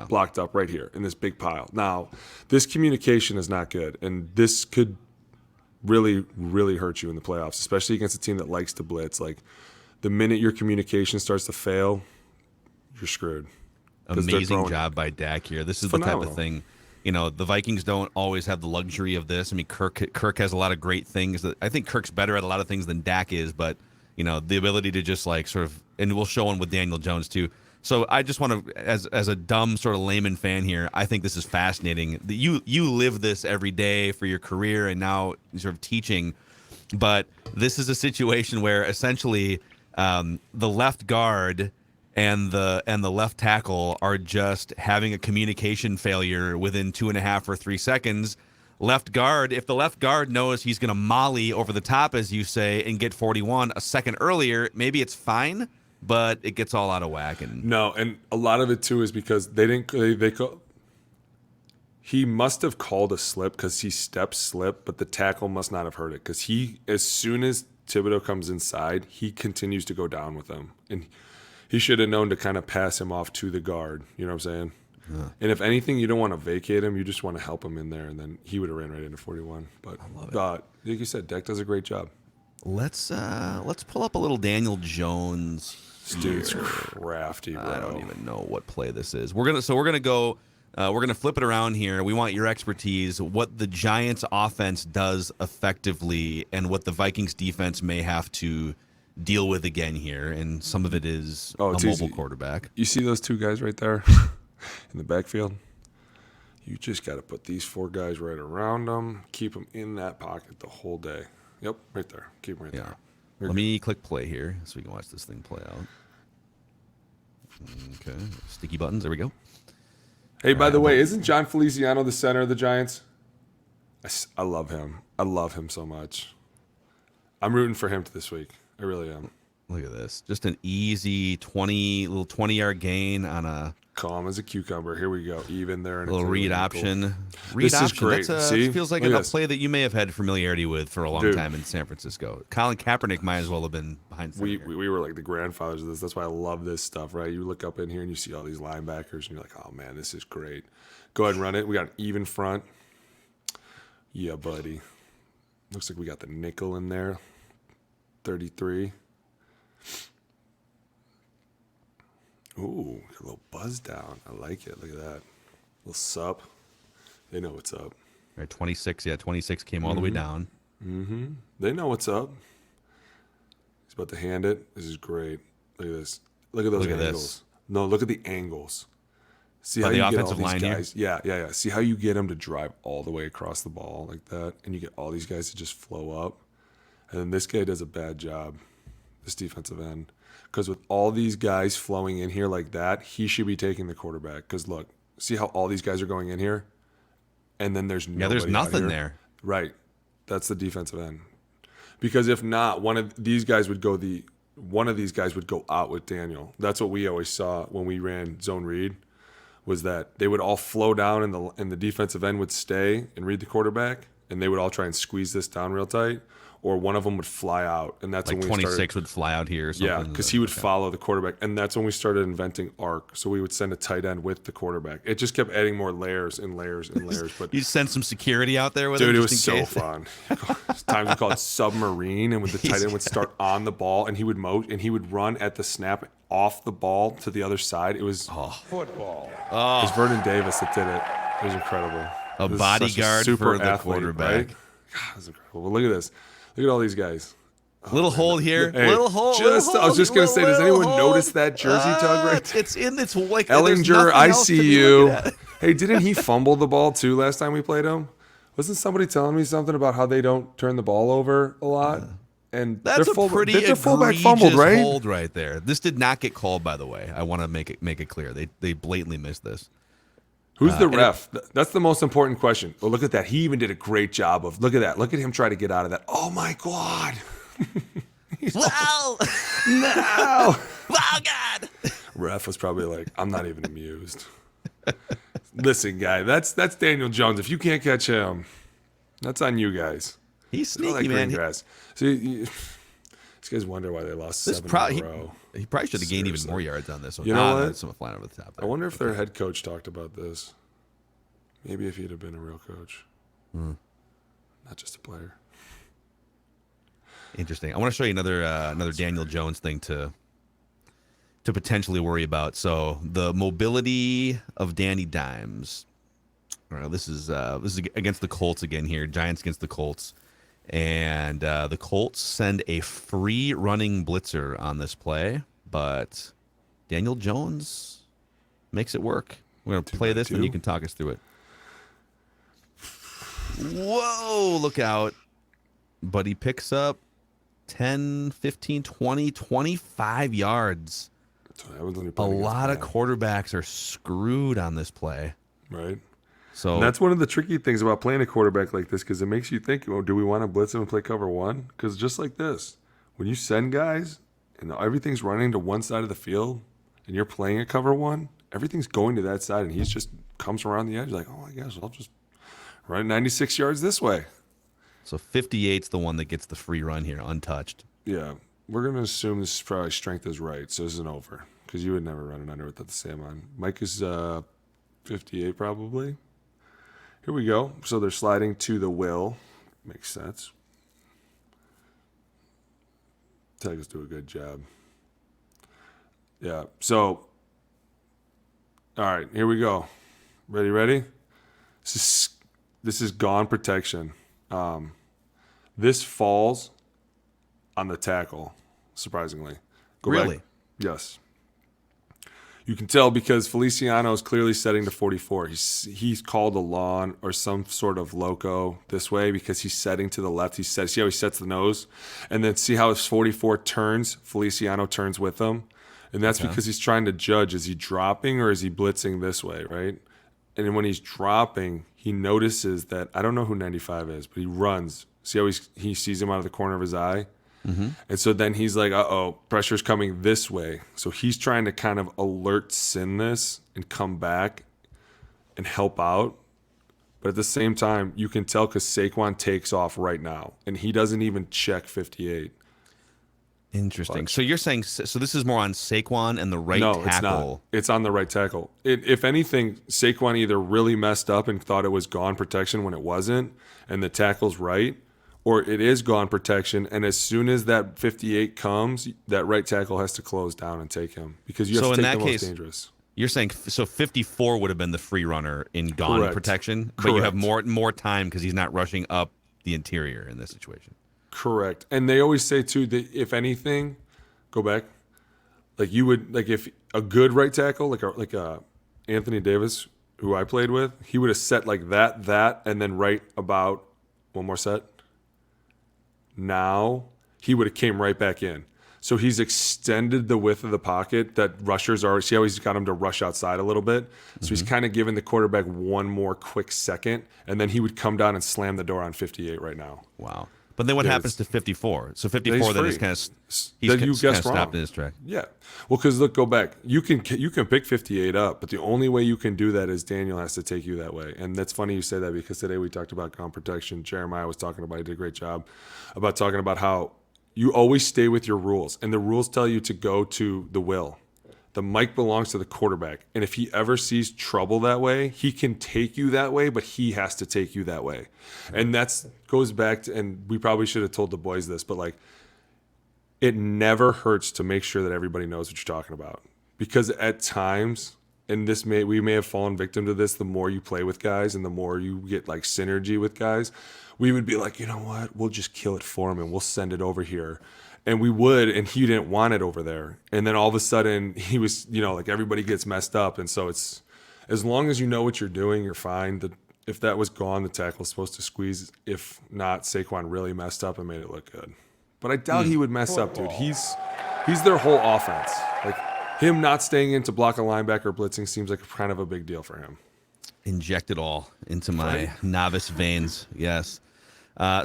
blocked up right here in this big pile. Now, this communication is not good, and this could really, really hurt you in the playoffs, especially against a team that likes to blitz. Like, the minute your communication starts to fail, you're screwed. Amazing job by Dak here. This is phenomenal. The type of thing, the Vikings don't always have the luxury of this. I mean, Kirk has a lot of great things. I think Kirk's better at a lot of things than Dak is, but, the ability to just like sort of, and we'll show him with Daniel Jones too. So I just want to, as a dumb sort of layman fan here, I think this is fascinating. You live this every day for your career and now sort of teaching, but this is a situation where essentially the left guard and the left tackle are just having a communication failure within 2.5 or 3 seconds. Left guard, if the left guard knows he's going to molly over the top, as you say, and get 41 a second earlier, maybe it's fine. but it gets all out of whack. And no, and a lot of it too is because he must have called a slip because he stepped slip, but the tackle must not have heard it because as soon as Thibodeau comes inside, he continues to go down with him, and he should have known to kind of pass him off to the guard. You know what I'm saying? Yeah. And if anything, you don't want to vacate him. You just want to help him in there, and then he would have ran right into 41. But like you said, Dak does a great job. Let's pull up a little Daniel Jones. Dude's crafty, bro. I don't even know what play this is. We're gonna flip it around here. We want your expertise, what the Giants offense does effectively and what the Vikings defense may have to deal with again here. And some of it is a mobile quarterback. You see those two guys right there in the backfield? You just got to put these 4 guys right around them, keep them in that pocket the whole day. Yep, right there. Keep them right there. Let me click play here so we can watch this thing play out. Okay, sticky buttons. There we go. Hey, by the way, isn't John Feliciano the center of the Giants? I love him. I love him so much. I'm rooting for him this week. I really am. Look at this. Just an easy 20-yard gain on a... Calm as a cucumber. Here we go. Even there. Little read option. This is great. See? It feels like a play that you may have had familiarity with for a long time in San Francisco. Colin Kaepernick might as well have been behind center. We were like the grandfathers of this. That's why I love this stuff, right? You look up in here and you see all these linebackers and you're like, oh, man, this is great. Go ahead and run it. We got an even front. Yeah, buddy. Looks like we got the nickel in there. 33. Ooh, a little buzz down. I like it. Look at that. A little sup. They know what's up. All right, 26. Yeah, 26 came all the way down. Mm-hmm. They know what's up. He's about to hand it. This is great. Look at this. Look at those angles. No, look at the angles. See how the you offensive get all these line guys? Here? Yeah. See how you get them to drive all the way across the ball like that, and you get all these guys to just flow up. And then this guy does a bad job, this defensive end. Because with all these guys flowing in here like that, he should be taking the quarterback. Because look, see how all these guys are going in here? And then there's there's nothing there. Right. That's the defensive end. Because if not, one of these guys would go out with Daniel. That's what we always saw when we ran zone read, was that they would all flow down and the defensive end would stay and read the quarterback, and they would all try and squeeze this down real tight. Or one of them would fly out, and that's like when we 26 would fly out here or something. Yeah, because he would follow the quarterback, and that's when we started inventing arc. So we would send a tight end with the quarterback. It just kept adding more layers and layers and layers. But you send some security out there with him? Dude, it was so fun. Times we called it submarine, and when the tight end would start on the ball, and he would run at the snap off the ball to the other side. It was football. It was Vernon Davis that did it. It was incredible. A bodyguard for the quarterback. Right? God, that's incredible. Well, look at this. Look at all these guys. Little hold here. Hey, little hold. I was just going to say, does anyone notice that jersey tug right there? It's like Ellinger, I see you. Hey, didn't he fumble the ball too last time we played him? Wasn't somebody telling me something about how they don't turn the ball over a lot? And that's their pretty fullback fumbled, right? Hold right there. This did not get called, by the way. I want to make it clear. They blatantly missed this. Who's the ref? That's the most important question. Well, look at that. He even did a great job of, look at that. Look at him try to get out of that. Oh, my God. Well, no. Oh, God. Ref was probably like, I'm not even amused. Listen, guy, that's Daniel Jones. If you can't catch him, that's on you guys. He's sneaky, man. See, these guys wonder why they lost 7 in a row. He probably should have gained even more yards on this one. You know what? Someone flying over the top there. I wonder if their head coach talked about this. Maybe if he'd have been a real coach. Not just a player. Interesting. I want to show you another Daniel Jones thing to potentially worry about. So the mobility of Danny Dimes. All right, this is against the Colts again here. Giants against the Colts. And the Colts send a free running blitzer on this play, but Daniel Jones makes it work. We're going to play this, and you can talk us through it. Whoa, look out. But he picks up 10, 15, 20, 25 yards. A lot of quarterbacks are screwed on this play. Right. So and that's one of the tricky things about playing a quarterback like this, because it makes you think, do we want to blitz him and play cover one? Because just like this, when you send guys and everything's running to one side of the field, and you're playing a cover one, everything's going to that side, and he just comes around the edge like, oh, I guess I'll just run 96 yards this way. So 58's the one that gets the free run here, untouched. Yeah, we're going to assume this is probably strength is right, so this isn't over, because you would never run it under without the Sam on. Mike is 58 probably. Here we go. So they're sliding to the will. Makes sense. Tigers do a good job. Yeah, so, all right, here we go. Ready? This is gone protection. This falls on the tackle, surprisingly. Go really? Back. Yes. You can tell because Feliciano is clearly setting to 44. He's called a lawn or some sort of loco this way because he's setting to the left. See how he sets the nose? And then see how his 44 turns? Feliciano turns with him. And that's because he's trying to judge, is he dropping or is he blitzing this way, right? And then when he's dropping, he notices that, I don't know who 95 is, but he runs. See how he sees him out of the corner of his eye? Mm-hmm. And so then he's like, uh-oh, pressure's coming this way. So he's trying to kind of alert Sin this and come back and help out. But at the same time, you can tell because Saquon takes off right now, and he doesn't even check 58. Interesting. So you're saying, so this is more on Saquon and the right tackle? No, it's not. It's on the right tackle. If anything, Saquon either really messed up and thought it was gone protection when it wasn't, and the tackle's right, or it is gone protection, and as soon as that 58 comes, that right tackle has to close down and take him because you have to take the most dangerous. You're saying so 54 would have been the free runner in gone Correct. protection, but Correct. you have more time because he's not rushing up the interior in this situation. Correct. And they always say too that if anything, go back, like you would like if a good right tackle like Anthony Davis, who I played with, he would have set like that, and then right about one more set. Now he would have came right back in. So he's extended the width of the pocket that rushers are. See how he's got him to rush outside a little bit? So he's kind of giving the quarterback one more quick second, and then he would come down and slam the door on 58 right now. Wow. But then what happens to 54? So 54 then is kind of stopped in his track. Yeah. Well, because look, go back. You can pick 58 up, but the only way you can do that is Daniel has to take you that way. And that's funny you say that because today we talked about ground protection. Jeremiah was talking about, he did a great job about talking about how you always stay with your rules, and the rules tell you to go to the will. The mic belongs to the quarterback, and if he ever sees trouble that way, he can take you that way, but he has to take you that way. And that's goes back to, and we probably should have told the boys this, but like, it never hurts to make sure that everybody knows what you're talking about, because at times, and we may have fallen victim to this, the more you play with guys and the more you get like synergy with guys, we would be like, you know what, we'll just kill it for him and we'll send it over here. And we would, and he didn't want it over there. And then all of a sudden, he was, like everybody gets messed up. And so it's, as long as you know what you're doing, you're fine. If that was gone, the tackle's supposed to squeeze. If not, Saquon really messed up and made it look good. But I doubt he would mess up, dude. He's their whole offense. Like, him not staying in to block a linebacker blitzing seems like kind of a big deal for him. Inject it all into my novice veins. Yes.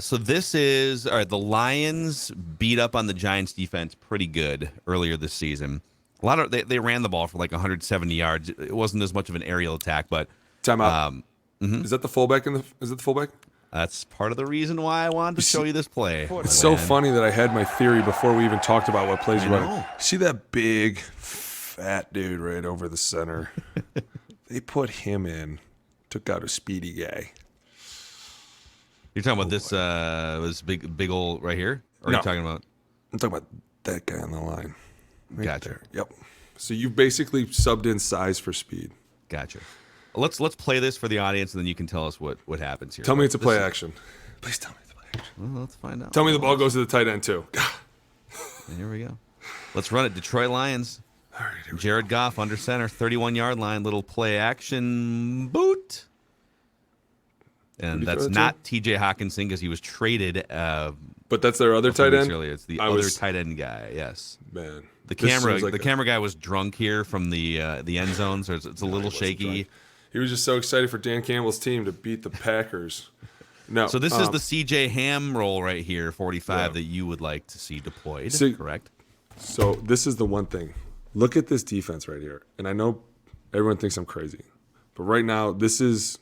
So this is all right. The Lions beat up on the Giants defense pretty good earlier this season. They ran the ball for like 170 yards. It wasn't as much of an aerial attack, but timeout. Is that the fullback is it the fullback? That's part of the reason why I wanted to show you this play. It's so funny that I had my theory before we even talked about what plays were running. See that big fat dude right over the center? They put him in, took out a speedy guy. You're talking about this was big old right here? Or are you talking about? I'm talking about that guy on the line. Right gotcha. There. Yep. So you basically subbed in size for speed. Gotcha. Let's play this for the audience, and then you can tell us what happens here. Tell me it's a play action. Please tell me it's a play action. Well, let's find out. Tell me the ball goes to the tight end too. And here we go. Let's run it. Detroit Lions. All right, Jared Goff under center, 31-yard line, little play action boot. And that's not T.J. Hawkinson because he was traded. But that's their other tight end? Earlier. It's the other tight end guy, yes. Man. The camera guy was drunk here from the end zone, so it's a little shaky. He was just so excited for Dan Campbell's team to beat the Packers. No. So this is the C.J. Ham roll right here, 45, that you would like to see deployed, correct? So this is the one thing. Look at this defense right here. And I know everyone thinks I'm crazy. But right now, it's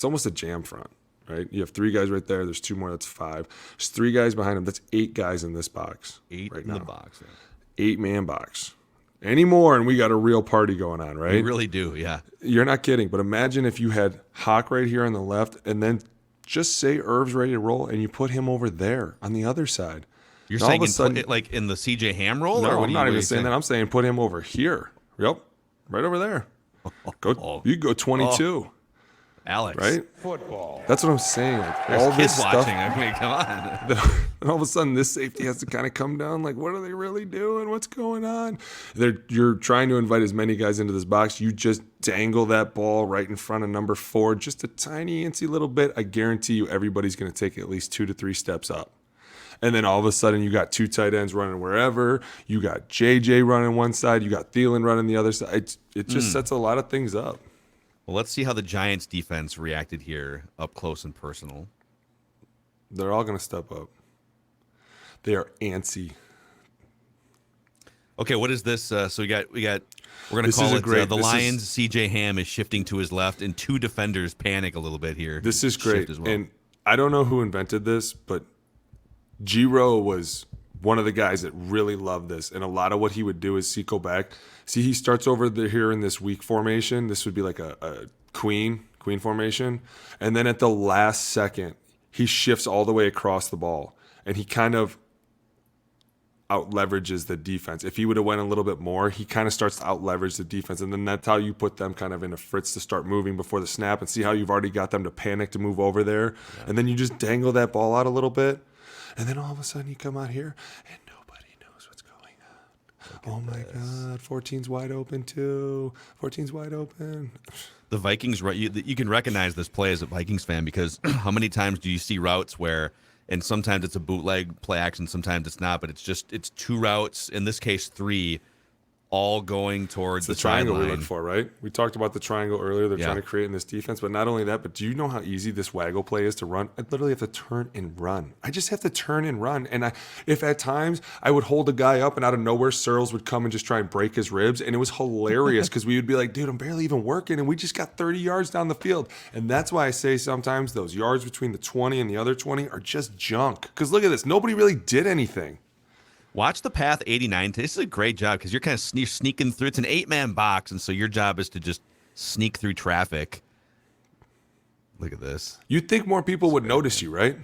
almost a jam front, right? You have 3 guys right there. There's 2 more. That's 5. There's 3 guys behind them. That's 8 guys in this box. 8 right in now. the box. Yeah. 8-man box. Any more, and we got a real party going on, right? We really do, yeah. You're not kidding. But imagine if you had Hawk right here on the left, and then just say Irv's ready to roll, and you put him over there on the other side. You're and saying all of a sudden, like in the CJ Ham role? No, or I'm not even saying that. I'm saying put him over here. Yep, right over there. You go 22. Alex. Right? Football. That's what I'm saying. Like, There's all kids this stuff. watching. I mean, come on. And all of a sudden, this safety has to kind of come down. Like, what are they really doing? What's going on? You're trying to invite as many guys into this box. You just dangle that ball right in front of number 4, just a tiny, incy little bit. I guarantee you everybody's going to take at least 2 to 3 steps up. And then all of a sudden, you got 2 tight ends running wherever. You got JJ running one side. You got Thielen running the other side. It just sets a lot of things up. Well, let's see how the Giants defense reacted here up close and personal. They're all going to step up. They are antsy. Okay, what is this? So we're going to This call is a it great- the this Lions. is- CJ Ham is shifting to his left, and 2 defenders panic a little bit here. This is Shift great. as well. And I don't know who invented this, but G-Row was one of the guys that really loved this. And a lot of what he would do is go back. See, he starts over here in this weak formation. This would be like a queen formation. And then at the last second, he shifts all the way across the ball. And he kind of out leverages the defense. If he would have went a little bit more, he kind of starts to out leverage the defense. And then that's how you put them kind of in a fritz to start moving before the snap and see how you've already got them to panic to move over there. Yeah. And then you just dangle that ball out a little bit. And then all of a sudden you come out here and nobody knows what's going on. Oh my God, 14's wide open too. 14's wide open. The Vikings, you can recognize this play as a Vikings fan because how many times do you see routes where, and sometimes it's a bootleg play action, sometimes it's not, but it's 2 routes, in this case 3, all going towards the triangle we sideline. look for, right? We talked about the triangle earlier. They're Yeah. trying to create in this defense, but not only that, but do you know how easy this waggle play is to run? I literally have to turn and run. I just have to turn and run. And if at times I would hold a guy up and out of nowhere, Searles would come and just try and break his ribs. And it was hilarious because we would be like, dude, I'm barely even working. And we just got 30 yards down the field. And that's why I say sometimes those yards between the 20 and the other 20 are just junk. Because look at this. Nobody really did anything. Watch the Path 89. This is a great job because you're kind of sneaking through. It's an 8-man box, and so your job is to just sneak through traffic. Look at this. You'd think more people would notice you, right?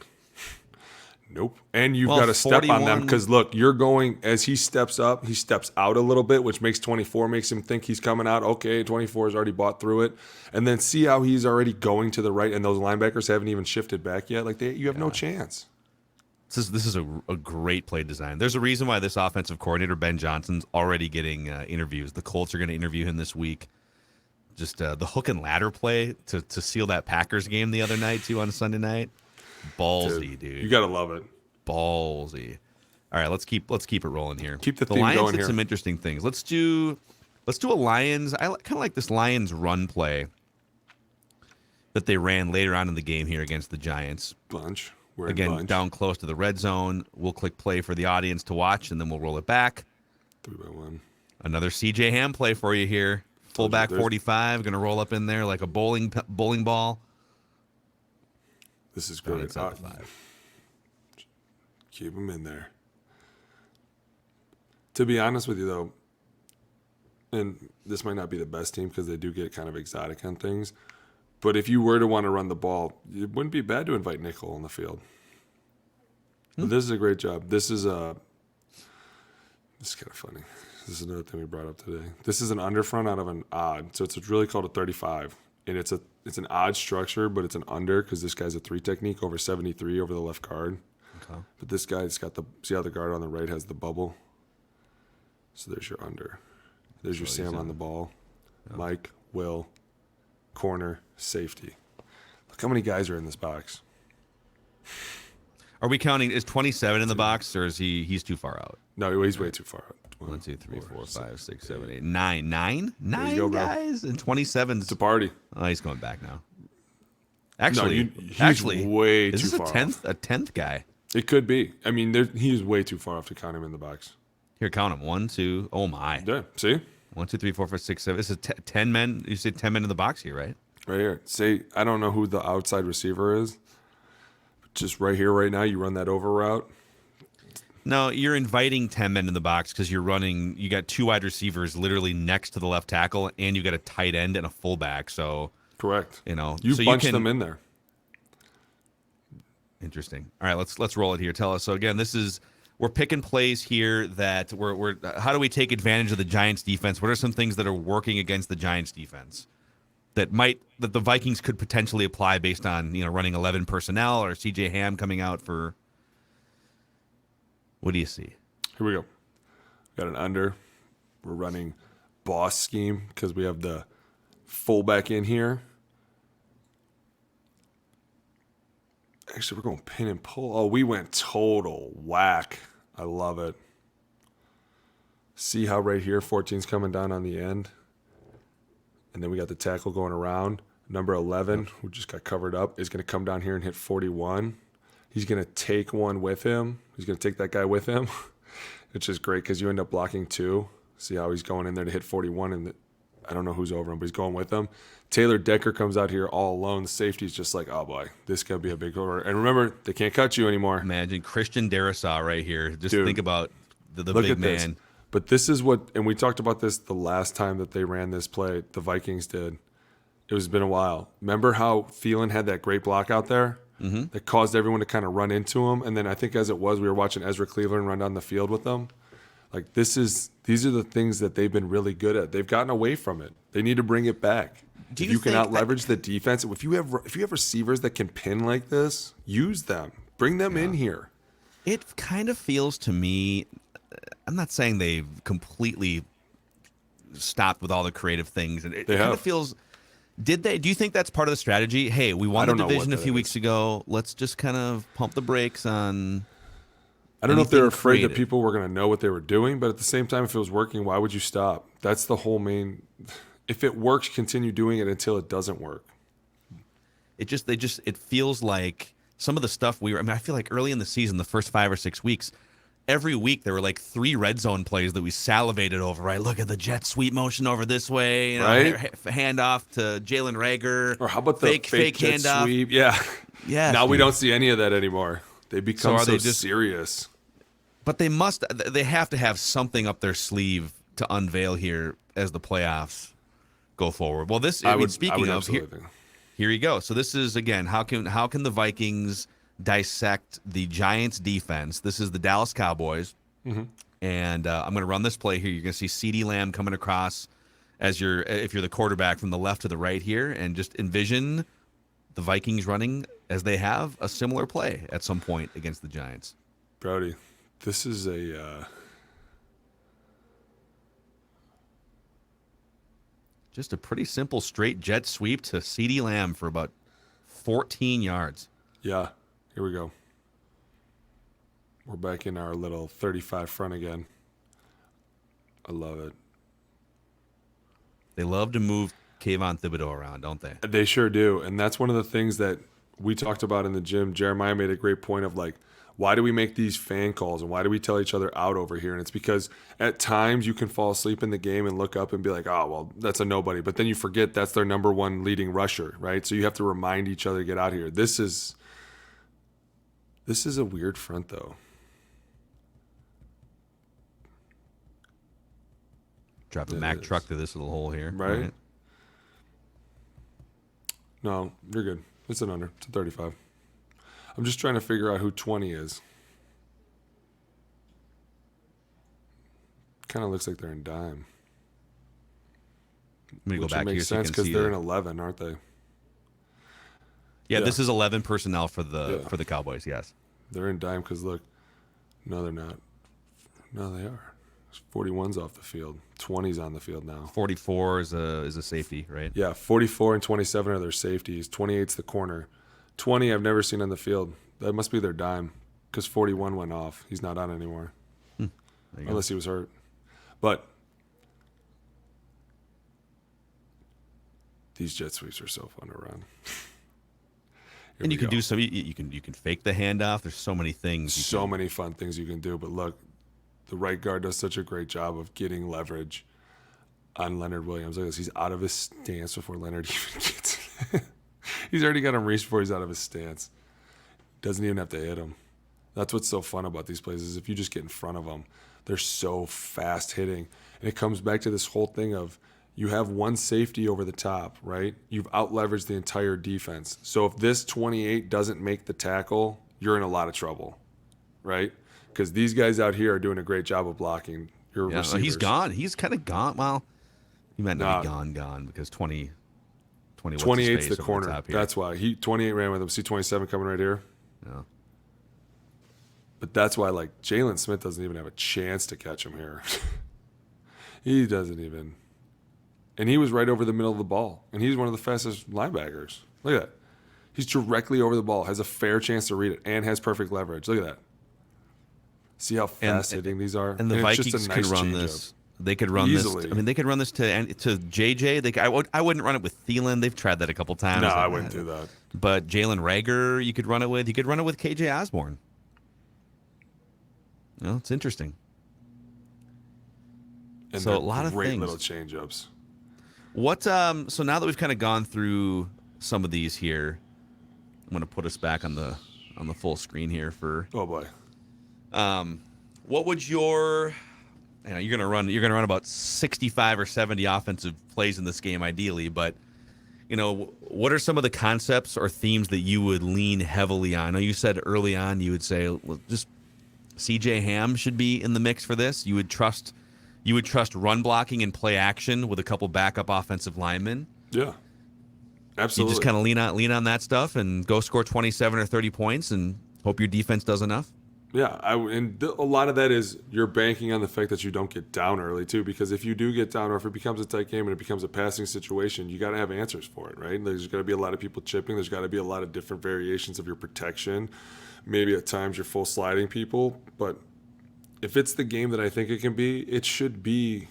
Nope. And you've Well, got to step on them 41 because, look, you're going, as he steps up, he steps out a little bit, which makes 24, makes him think he's coming out. Okay, 24 has already bought through it. And then see how he's already going to the right, and those linebackers haven't even shifted back yet. Like, you have no chance. This is a great play design. There's a reason why this offensive coordinator, Ben Johnson's, already getting interviews. The Colts are going to interview him this week. Just the hook and ladder play to seal that Packers game the other night, too, on Sunday night. Ballsy, dude. You got to love it. Ballsy. All right, let's keep it rolling here. Keep the theme Lions going did here. some interesting things. Let's do a Lions. I kind of like this Lions run play that they ran later on in the game here against the Giants. Bunch. We're Again, bunch. down close to the red zone. We'll click play for the audience to watch, and then we'll roll it back. 3-by-1. Another CJ Ham play for you here. Fullback there's- 45, going to roll up in there like a bowling ball. This is Down great. inside the 5. Keep him in there. To be honest with you, though, and this might not be the best team because they do get kind of exotic on things, but if you were to want to run the ball, it wouldn't be bad to invite Nickel on the field. But this is a great job. This is kind of funny. This is another thing we brought up today. This is an underfront out of an odd, so it's really called a 35, and it's an odd structure, but it's an under because this guy's a 3 technique over 73 over the left guard. Okay. But this guy's got see how the guard on the right has the bubble. So there's your under. There's your Sam on the ball. Yep. Mike, Will, corner, safety. Look how many guys are in this box. Are we counting? Is 27 in the box, or is he's too far out? No, he's way too far out. 1, 2, 3, 4, 5, 6, 7, 8, 9. 9 go, bro. guys, and 27. It's a party. Oh, he's going back now. Actually, he's way is too this far a 10th off. a 10th guy? It could be. I mean, he's way too far off to count him in the box. Here, count them. 1, 2. Oh my. Yeah. See. 1, 2, 3, 4, 5, 6, 7. This is 10 men. You said 10 men in the box here, right? Right here. Say, I don't know who the outside receiver is. But just right here, right now, you run that over route. No, you're inviting 10 men in the box because you got 2 wide receivers literally next to the left tackle, and you got a tight end and a fullback. So correct. You bunch them in there. Interesting. All right, let's roll it here. Tell us. So again, we're picking plays here that we're how do we take advantage of the Giants defense? What are some things that are working against the Giants defense that the Vikings could potentially apply based on running 11 personnel or CJ Ham coming out for? What do you see? Here we go. Got an under. We're running boss scheme because we have the fullback in here. Actually, we're going pin and pull. Oh, we went total whack. I love it. See how right here 14's coming down on the end? And then we got the tackle going around. Number 11, who just got covered up, is going to come down here and hit 41. He's going to take one with him. He's going to take that guy with him, which is great because you end up blocking 2. See how he's going in there to hit 41, and I don't know who's over him, but he's going with him. Taylor Decker comes out here all alone. The safety's just like, oh boy, this could be a big order. And remember, they can't cut you anymore. Imagine Christian Darrisaw right here. Just Dude, think about the look big at man. This. But this is what, and we talked about this the last time that they ran this play, the Vikings did. It was been a while. Remember how Thielen had that great block out there? Mm-hmm. That caused everyone to kind of run into him. And then I think as it was, we were watching Ezra Cleveland run down the field with them. Like these are the things that they've been really good at. They've gotten away from it. They need to bring it back. If you can out leverage the defense, if you have receivers that can pin like this, use them. Bring them in here. It kind of feels to me, I'm not saying they've completely stopped with all the creative things. It kind of feels. Do you think that's part of the strategy? Hey, we won the division a few weeks ago. Let's just kind of pump the brakes on. I don't know if they're afraid that people were going to know what they were doing, but at the same time, if it was working, why would you stop? That's the whole main. If it works, continue doing it until it doesn't work. It feels like some of the stuff I feel like early in the season, the first 5 or 6 weeks, every week there were like 3 red zone plays that we salivated over, right? Look at the jet sweep motion over this way, right? Handoff to Jalen Rager. Or how about the fake jet handoff sweep? Yeah. Yeah. Now we don't see any of that anymore. They become so serious. But they have to have something up their sleeve to unveil here as the playoffs go forward. Well, speaking of, here you go. So this is, again, how can the Vikings dissect the Giants defense? This is the Dallas Cowboys. Mm-hmm. And I'm going to run this play here. You're going to see CeeDee Lamb coming across if you're the quarterback from the left to the right here, and just envision the Vikings running as they have a similar play at some point against the Giants. Brody, this is just a pretty simple straight jet sweep to CeeDee Lamb for about 14 yards. Yeah, here we go. We're back in our little 35 front again. I love it. They love to move Kayvon Thibodeau around, don't they? They sure do. And that's one of the things that we talked about in the gym. Jeremiah made a great point of like, why do we make these fan calls and why do we tell each other out over here? And it's because at times you can fall asleep in the game and look up and be like, oh, well, that's a nobody. But then you forget that's their number 1 leading rusher, right? So you have to remind each other to get out here. This is a weird front, though. Drop a Mack truck to this little hole here. Right? No, you're good. It's an under. It's a 35. I'm just trying to figure out who 20 is. Kind of looks like they're in dime. Let me go back makes here sense because they're in 11, aren't they? Yeah, this is 11 personnel for the Cowboys. Yes, they're in dime because look, no, they're not. No, they are. 41's off the field. 20's on the field now. 44 is a safety, right? Yeah, 44 and 27 are their safeties. 28's the corner. 20 I've never seen on the field. That must be their dime because 41 went off. He's not on anymore. Unless he was hurt. But these jet sweeps are so fun to run. And you can do some. You can fake the handoff. There's so many things. So many fun things you can do. But look, the right guard does such a great job of getting leverage on Leonard Williams. Like he's out of his stance before Leonard even gets it. He's already got him reached before he's out of his stance. Doesn't even have to hit him. That's what's so fun about these plays is if you just get in front of them, they're so fast hitting. And it comes back to this whole thing of you have one safety over the top, right? You've out-leveraged the entire defense. So if this 28 doesn't make the tackle, you're in a lot of trouble, right? Because these guys out here are doing a great job of blocking your receivers. He's gone. He's kind of gone. Well, he might not be gone because 20 28's the corner. The that's why. 28 ran with him. See 27 coming right here? Yeah. But that's why, like, Jalen Smith doesn't even have a chance to catch him here. He doesn't even. And he was right over the middle of the ball. And he's one of the fastest linebackers. Look at that. He's directly over the ball, has a fair chance to read it, and has perfect leverage. Look at that. See how fast hitting these are? And the Vikings could run this. They could run easily. this. I mean, they could run this to JJ. I wouldn't run it with Thielen. They've tried that a couple times. No, I wouldn't do that. But Jalen Reagor, you could run it with. You could run it with KJ Osborne. Well, it's interesting. And so a lot of great things. Little change-ups. What? So now that we've kind of gone through some of these here, I'm going to put us back on the full screen here for. Oh boy. What would your? You're going to run about 65 or 70 offensive plays in this game, ideally. But what are some of the concepts or themes that you would lean heavily on? I know you said early on you would say just C.J. Ham should be in the mix for this. You would trust run blocking and play action with a couple backup offensive linemen. Yeah, absolutely. You just kind of lean on that stuff and go score 27 or 30 points and hope your defense does enough. Yeah, a lot of that is you're banking on the fact that you don't get down early too, because if you do get down or if it becomes a tight game and it becomes a passing situation, you got to have answers for it, right? There's got to be a lot of people chipping. There's got to be a lot of different variations of your protection. Maybe at times you're full sliding people, but if it's the game that I think it can be, it should be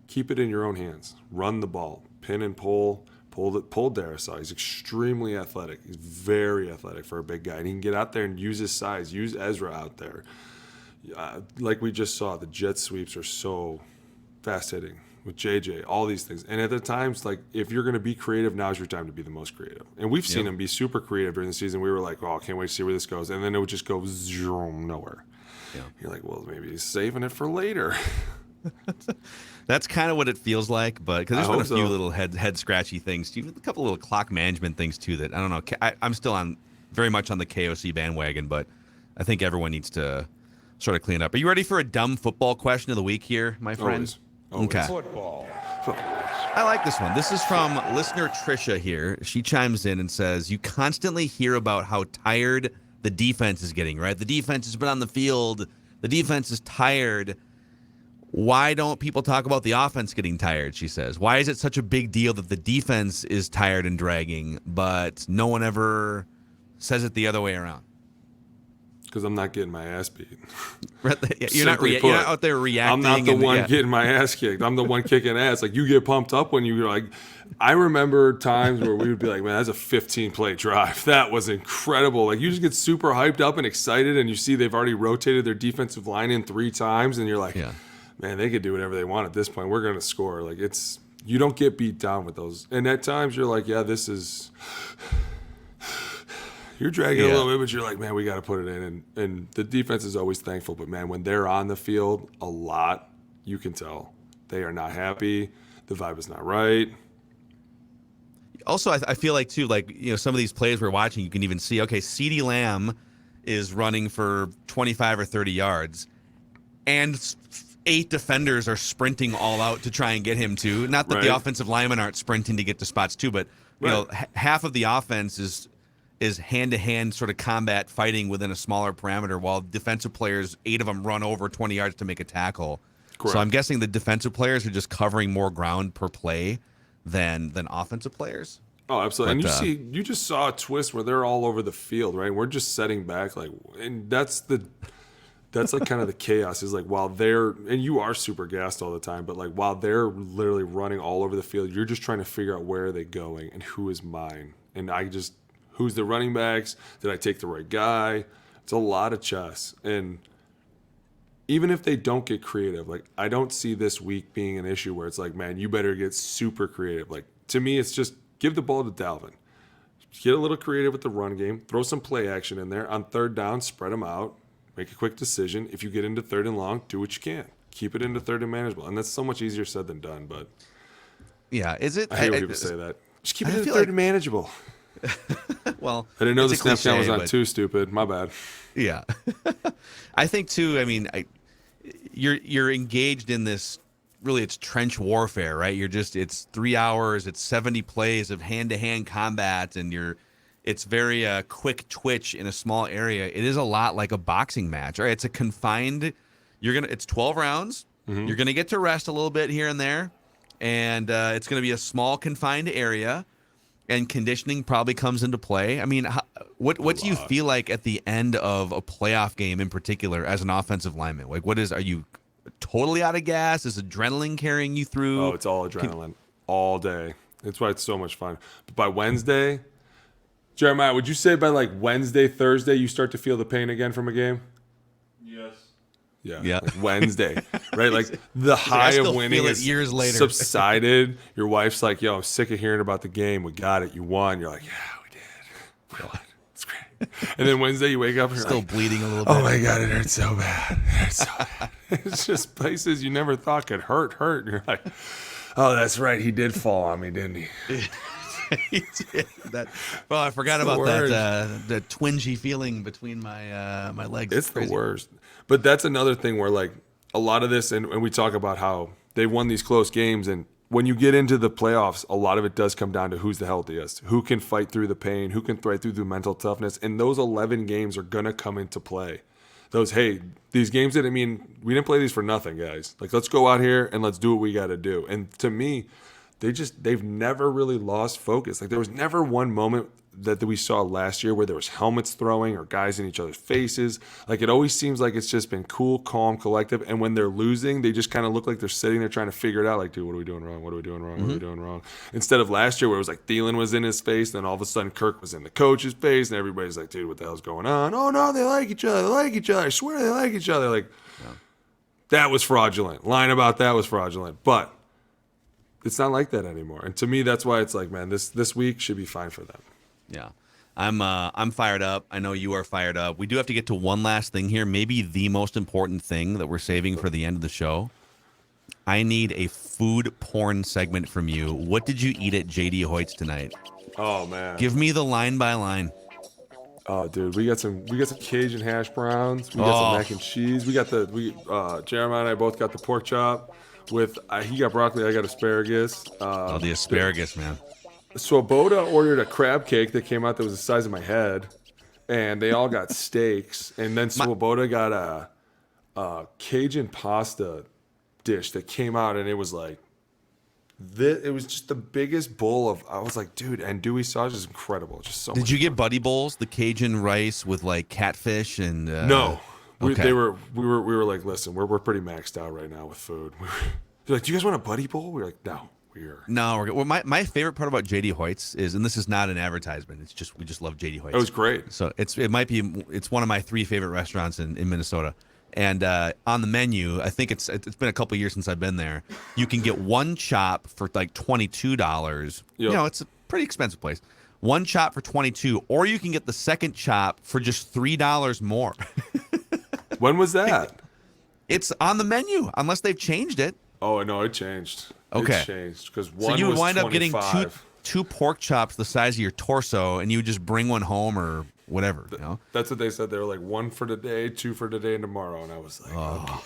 keep it in your own hands. Run the ball, pin and pull Darisaw. He's extremely athletic. He's very athletic for a big guy. And he can get out there and use his size, use Ezra out there. Like we just saw, the jet sweeps are so fast hitting with JJ, all these things. And at the times, like, if you're going to be creative, now's your time to be the most creative. And we've seen him be super creative during the season. We were like, oh, I can't wait to see where this goes. And then it would just go nowhere. Yeah. You're like, well, maybe he's saving it for later. That's kind of what it feels like, but because there's been a few little head scratchy things, a couple little clock management things too that I don't know. I'm still very much on the KOC bandwagon, but I think everyone needs to sort of clean up. Are you ready for a dumb football question of the week here, my friend? Always. Okay. Football. I like this one. This is from listener Trisha here. She chimes in and says, "You constantly hear about how tired the defense is getting, right? The defense has been on the field. The defense is tired. Why don't people talk about the offense getting tired?" She says. "Why is it such a big deal that the defense is tired and dragging, but no one ever says it the other way around?" Because I'm not getting my ass beat. You're not out there reacting. I'm not the one getting my ass kicked. I'm the one kicking ass. Like, you get pumped up when you're like, I remember times where we would be like, man, that's a 15-play drive. That was incredible. Like, you just get super hyped up and excited, and you see they've already rotated their defensive line in 3 times, and you're like, man, they could do whatever they want at this point. We're going to score. Like, you don't get beat down with those. And at times you're like, yeah, this is... You're dragging a little bit, but you're like, man, we got to put it in. And the defense is always thankful. But, man, when they're on the field a lot, you can tell. They are not happy. The vibe is not right. Also, I feel like, too, like, some of these plays we're watching, you can even see, okay, CeeDee Lamb is running for 25 or 30 yards, and 8 defenders are sprinting all out to try and get him to. Not that the offensive linemen aren't sprinting to get to spots, too, but, half of the offense is hand-to-hand sort of combat fighting within a smaller parameter, while defensive players, 8 of them run over 20 yards to make a tackle. Correct. So I'm guessing the defensive players are just covering more ground per play than offensive players. Oh, absolutely. But, and you just saw a twist where they're all over the field, right? We're just setting back, and that's like kind of the chaos is like, while they're, and you are super gassed all the time, but like while they're literally running all over the field, you're just trying to figure out where are they going and who is mine. And who's the running backs? Did I take the right guy? It's a lot of chess. And even if they don't get creative, like I don't see this week being an issue where it's like, man, you better get super creative. Like to me, it's just give the ball to Dalvin. Get a little creative with the run game. Throw some play action in there. On third down, spread them out. Make a quick decision. If you get into third and long, do what you can. Keep it into third and manageable. And that's so much easier said than done. But yeah, is it? I hate when people say that. Just keep it into third and manageable. Well, I didn't know the a snap count was cliche, not too stupid. My bad. Yeah, I think too. I mean, you're engaged in this. Really, it's trench warfare, right? It's 3 hours, it's 70 plays of hand-to-hand combat, and it's very quick twitch in a small area. It is a lot like a boxing match, right? It's a confined. It's 12 rounds. Mm-hmm. You're gonna get to rest a little bit here and there, and it's gonna be a small confined area. And conditioning probably comes into play. I mean, what do you feel like at the end of a playoff game in particular as an offensive lineman? Like, are you totally out of gas? Is adrenaline carrying you through? Oh, it's all adrenaline all day. That's why it's so much fun. But by Wednesday, Jeremiah, would you say by like Wednesday, Thursday, you start to feel the pain again from a game? Yes. Yeah. Like Wednesday, right? Like the high of winning is years later subsided. Your wife's like, "Yo, I'm sick of hearing about the game. We got it. You won." You're like, "Yeah, we did. We won. It's great." And then Wednesday, you wake up and you're still like, bleeding a little bit. Oh my God, it hurts so bad. It hurts so bad. It's just places you never thought could hurt. And you're like, "Oh, that's right. He did fall on me, didn't he?" He did. Well, I forgot about that. The twingy feeling between my legs. It's the worst. But that's another thing where like a lot of this, and we talk about how they won these close games, and when you get into the playoffs, a lot of it does come down to who's the healthiest, who can fight through the pain, who can fight through the mental toughness, and those 11 games are gonna come into play. These games we didn't play these for nothing, guys. Like, let's go out here and let's do what we got to do. And to me, they've never really lost focus. Like, there was never one moment that we saw last year where there was helmets throwing or guys in each other's faces. Like, it always seems like it's just been cool, calm, collective. And when they're losing, they just kind of look like they're sitting there trying to figure it out. Like, dude, what are we doing wrong? What are we doing wrong? What are we doing wrong? Instead of last year where it was like Thielen was in his face, then all of a sudden Kirk was in the coach's face, and everybody's like, dude, what the hell's going on? Oh, no, they like each other. They like each other. I swear they like each other. Like, that was fraudulent. Lying about that was fraudulent. But it's not like that anymore. And to me, that's why it's like, man, this week should be fine for them. Yeah. I'm fired up. I know you are fired up. We do have to get to one last thing here, maybe the most important thing that we're saving for the end of the show. I need a food porn segment from you. What did you eat at JD Hoyt's tonight? Oh man. Give me the line by line. Oh dude, we got some Cajun hash browns. We got some mac and cheese. Jeremiah and I both got the pork chop with he got broccoli, I got asparagus. The asparagus, man. Swoboda ordered a crab cake that came out that was the size of my head, and they all got steaks. And then Swoboda got a Cajun pasta dish that came out, and it was like it was just the biggest bowl of. I was like, dude, andouille sauce is incredible. Just so. Did you get Buddy Bowls, the Cajun rice with like catfish and? No, okay. we were like, listen, we're pretty maxed out right now with food. They're like, do you guys want a Buddy Bowl? We were like, no. No, we're good. Well, my favorite part about JD Hoyt's is, and this is not an advertisement. It's just we just love JD Hoyt's. It was great. So it's one of my 3 favorite restaurants in Minnesota. And on the menu, I think it's been a couple years since I've been there. You can get one chop for like $22. Yep. You know, it's a pretty expensive place. One chop for $22, or you can get the second chop for just $3 more. When was that? It's on the menu, unless they've changed it. Oh no, it changed. Okay. It changed because one. So you would wind 25. up getting two pork chops the size of your torso, and you would just bring one home or whatever. You know? That's what they said. They were like 1 for today, 2 for today and tomorrow, and I was like, okay.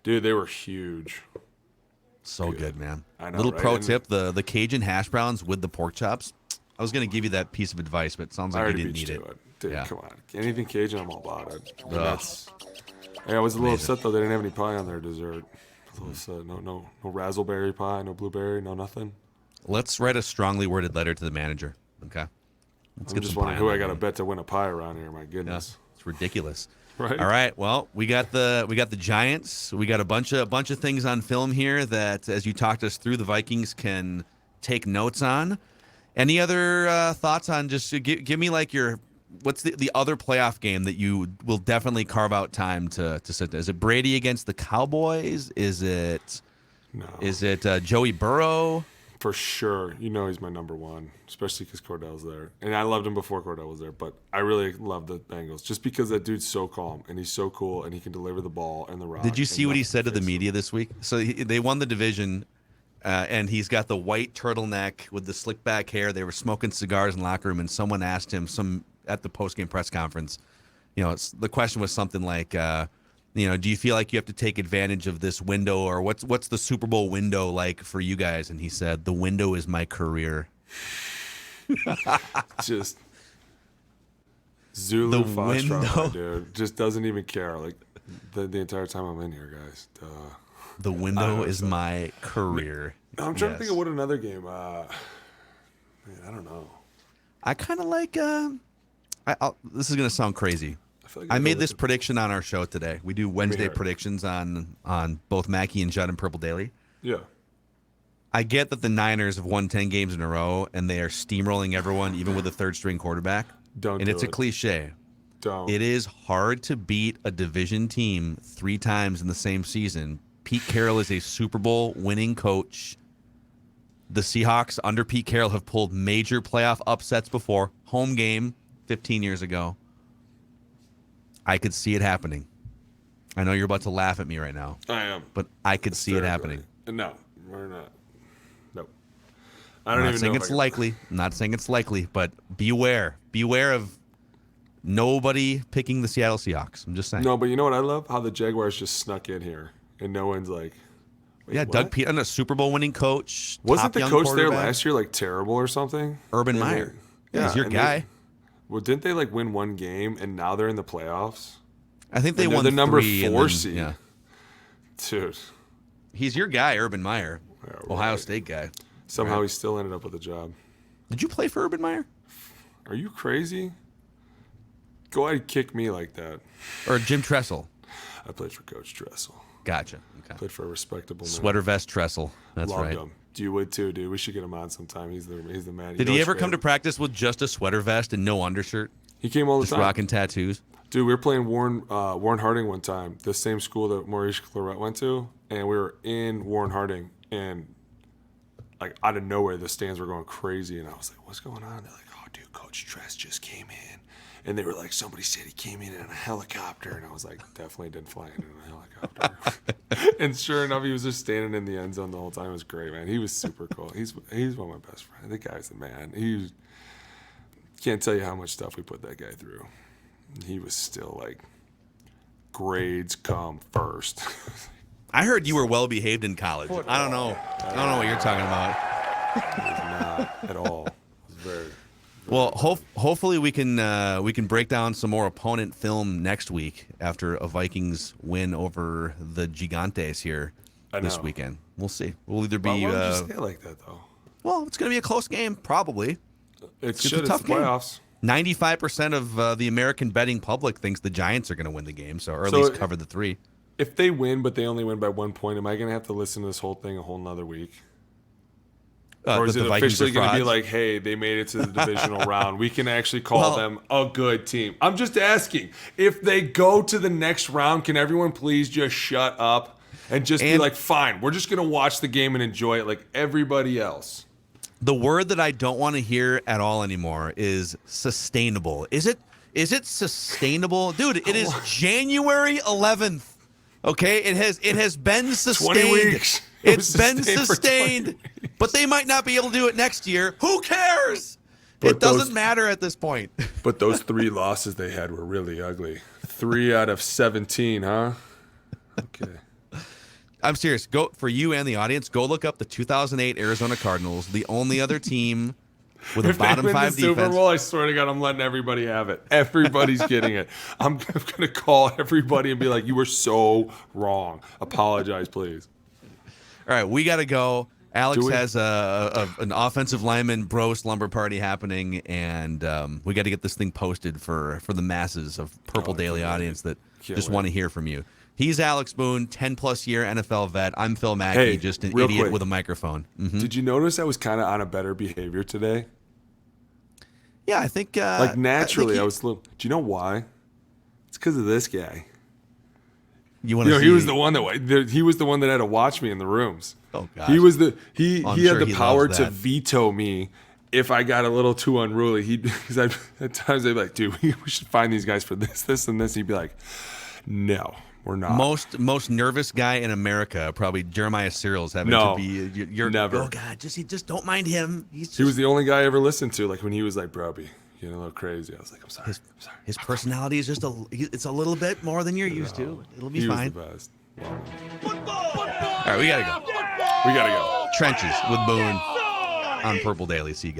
Dude, they were huge. So good, man. I know, Little right? pro tip: the Cajun hash browns with the pork chops. I was going to give you that piece of advice, but it sounds like you didn't need it. Dude, yeah. Come on. Anything Cajun, I'm all about it. I was a little upset though. They didn't have any pie on their dessert. No raspberry pie, no blueberry, no nothing. Let's write a strongly worded letter to the manager. Okay. I'm just wondering who I got to bet to win a pie around here. My goodness, it's ridiculous. Right. All right. Well, we got the Giants. We got a bunch of things on film here that, as you talked us through, the Vikings can take notes on. Any other thoughts on just give me like your what's the other playoff game that you will definitely carve out time to sit? Is it Brady against the Cowboys? Is it Joey Burrow? For sure. You know he's my number one, especially because Cordell's there. And I loved him before Cordell was there, but I really love the Bengals just because that dude's so calm and he's so cool and he can deliver the ball and the rock. Did you see what he said to the media this week? So they won the division, and he's got the white turtleneck with the slick back hair. They were smoking cigars in the locker room, and someone asked him at the post-game press conference, the question was something like, do you feel like you have to take advantage of this window, or what's the Super Bowl window like for you guys? And he said, the window is my career. Just Zulu Foxtrot, dude. Just doesn't even care. Like the entire time I'm in here, guys. The window is my career. I'm trying to think of what another game. I don't know. I kind of like. This is gonna sound crazy. I made this prediction on our show today. We do Wednesday predictions on both Mackey and Judd and Purple Daily. Yeah. I get that the Niners have won 10 games in a row and they are steamrolling everyone, even with a third-string quarterback. It's a cliche. Don't. It is hard to beat a division team 3 times in the same season. Pete Carroll is a Super Bowl winning coach. The Seahawks under Pete Carroll have pulled major playoff upsets before. Home game 15 years ago. I could see it happening. I know you're about to laugh at me right now. I am. But I could see it happening. No, we're not. Nope. I'm not saying it's likely. I'm not saying it's likely, but beware. Beware of nobody picking the Seattle Seahawks. I'm just saying. No, but you know what I love? How the Jaguars just snuck in here, and no one's like, yeah, what? Doug Peterson, a Super Bowl winning coach. Wasn't the coach there last year like terrible or something? Urban Meyer. Yeah, he's your guy. Well, didn't they like win one game and now they're in the playoffs? I think they won the number 4 then, seed. Yeah. Dude. He's your guy, Urban Meyer. Yeah, right. Ohio State guy. Somehow he still ended up with a job. Did you play for Urban Meyer? Are you crazy? Go ahead and kick me like that. Or Jim Tressel? I played for Coach Tressel. Gotcha. Okay. Played for a respectable man. Sweater vest Tressel. That's Loved right. him. You would too, dude. We should get him on sometime. He's the man. Did he ever come to practice with just a sweater vest and no undershirt? He came all the just time. Rocking tattoos. Dude, we were playing Warren Harding one time, the same school that Maurice Claret went to, and we were in Warren Harding, and like out of nowhere, the stands were going crazy, and I was like, "What's going on?" They're like, "Oh, dude, Coach Tress just came in," and they were like, "Somebody said he came in a helicopter," and I was like, "Definitely didn't fly in a helicopter." And sure enough, he was just standing in the end zone the whole time. It was great, man. He was super cool. He's one of my best friends. The guy's the man. Can't tell you how much stuff we put that guy through. He was still like, grades come first. I heard you were well behaved in college. I don't know. I don't know what you're talking about. It was not at all. It was very well, hopefully we can break down some more opponent film next week after a Vikings win over the Gigantes here this weekend. We'll see. We'll either be. Why would you say it like that though? Well, it's going to be a close game, probably. It's a tough game. Playoffs. 95% of the American betting public thinks the Giants are going to win the game, or at least cover the 3. If they win, but they only win by 1 point, am I going to have to listen to this whole thing a whole nother week? Or is it officially going to be like, hey, they made it to the divisional round. We can actually call them a good team. I'm just asking. If they go to the next round, can everyone please just shut up and just be like, fine, we're just going to watch the game and enjoy it like everybody else? The word that I don't want to hear at all anymore is sustainable. Is it sustainable? Dude, it is January 11th. Okay? It has been sustained. 20 weeks. It's been sustained. But they might not be able to do it next year. Who cares? It doesn't matter at this point. But those 3 losses they had were really ugly. 3 out of 17, huh? Okay. I'm serious. Go for you and the audience. Go look up the 2008 Arizona Cardinals, the only other team with a bottom 5 defense. Super Bowl, I swear to God, I'm letting everybody have it. Everybody's getting it. I'm going to call everybody and be like, "You were so wrong. Apologize, please." All right, we got to go. Alex has an offensive lineman bro slumber party happening, and we got to get this thing posted for the masses of Purple Daily audience that just want to hear from you. He's Alex Boone, 10-plus year NFL vet. I'm Phil Mackey, just an idiot with a microphone. Mm-hmm. Did you notice I was kind of on a better behavior today? Yeah, I think like naturally, I was. Do you know why? It's because of this guy. You want to? He was the one that had to watch me in the rooms. Oh God. He was he I'm had sure the he power loves to that. veto me if I got a little too unruly. Because at times they'd be like, "Dude, we should find these guys for this, and this." And he'd be like, "No, we're not." Most nervous guy in America, probably Jeremiah Cyril's having to be. You're never. Oh God, just don't mind him. He was the only guy I ever listened to. Like when he was like, "Bro, be getting a little crazy." I was like, "I'm sorry." His personality is just it's a little bit more than you're used to. It'll be fine. He was the best. All right, we gotta go. We gotta go. Trenches with Boone on Purple Daily. See you guys.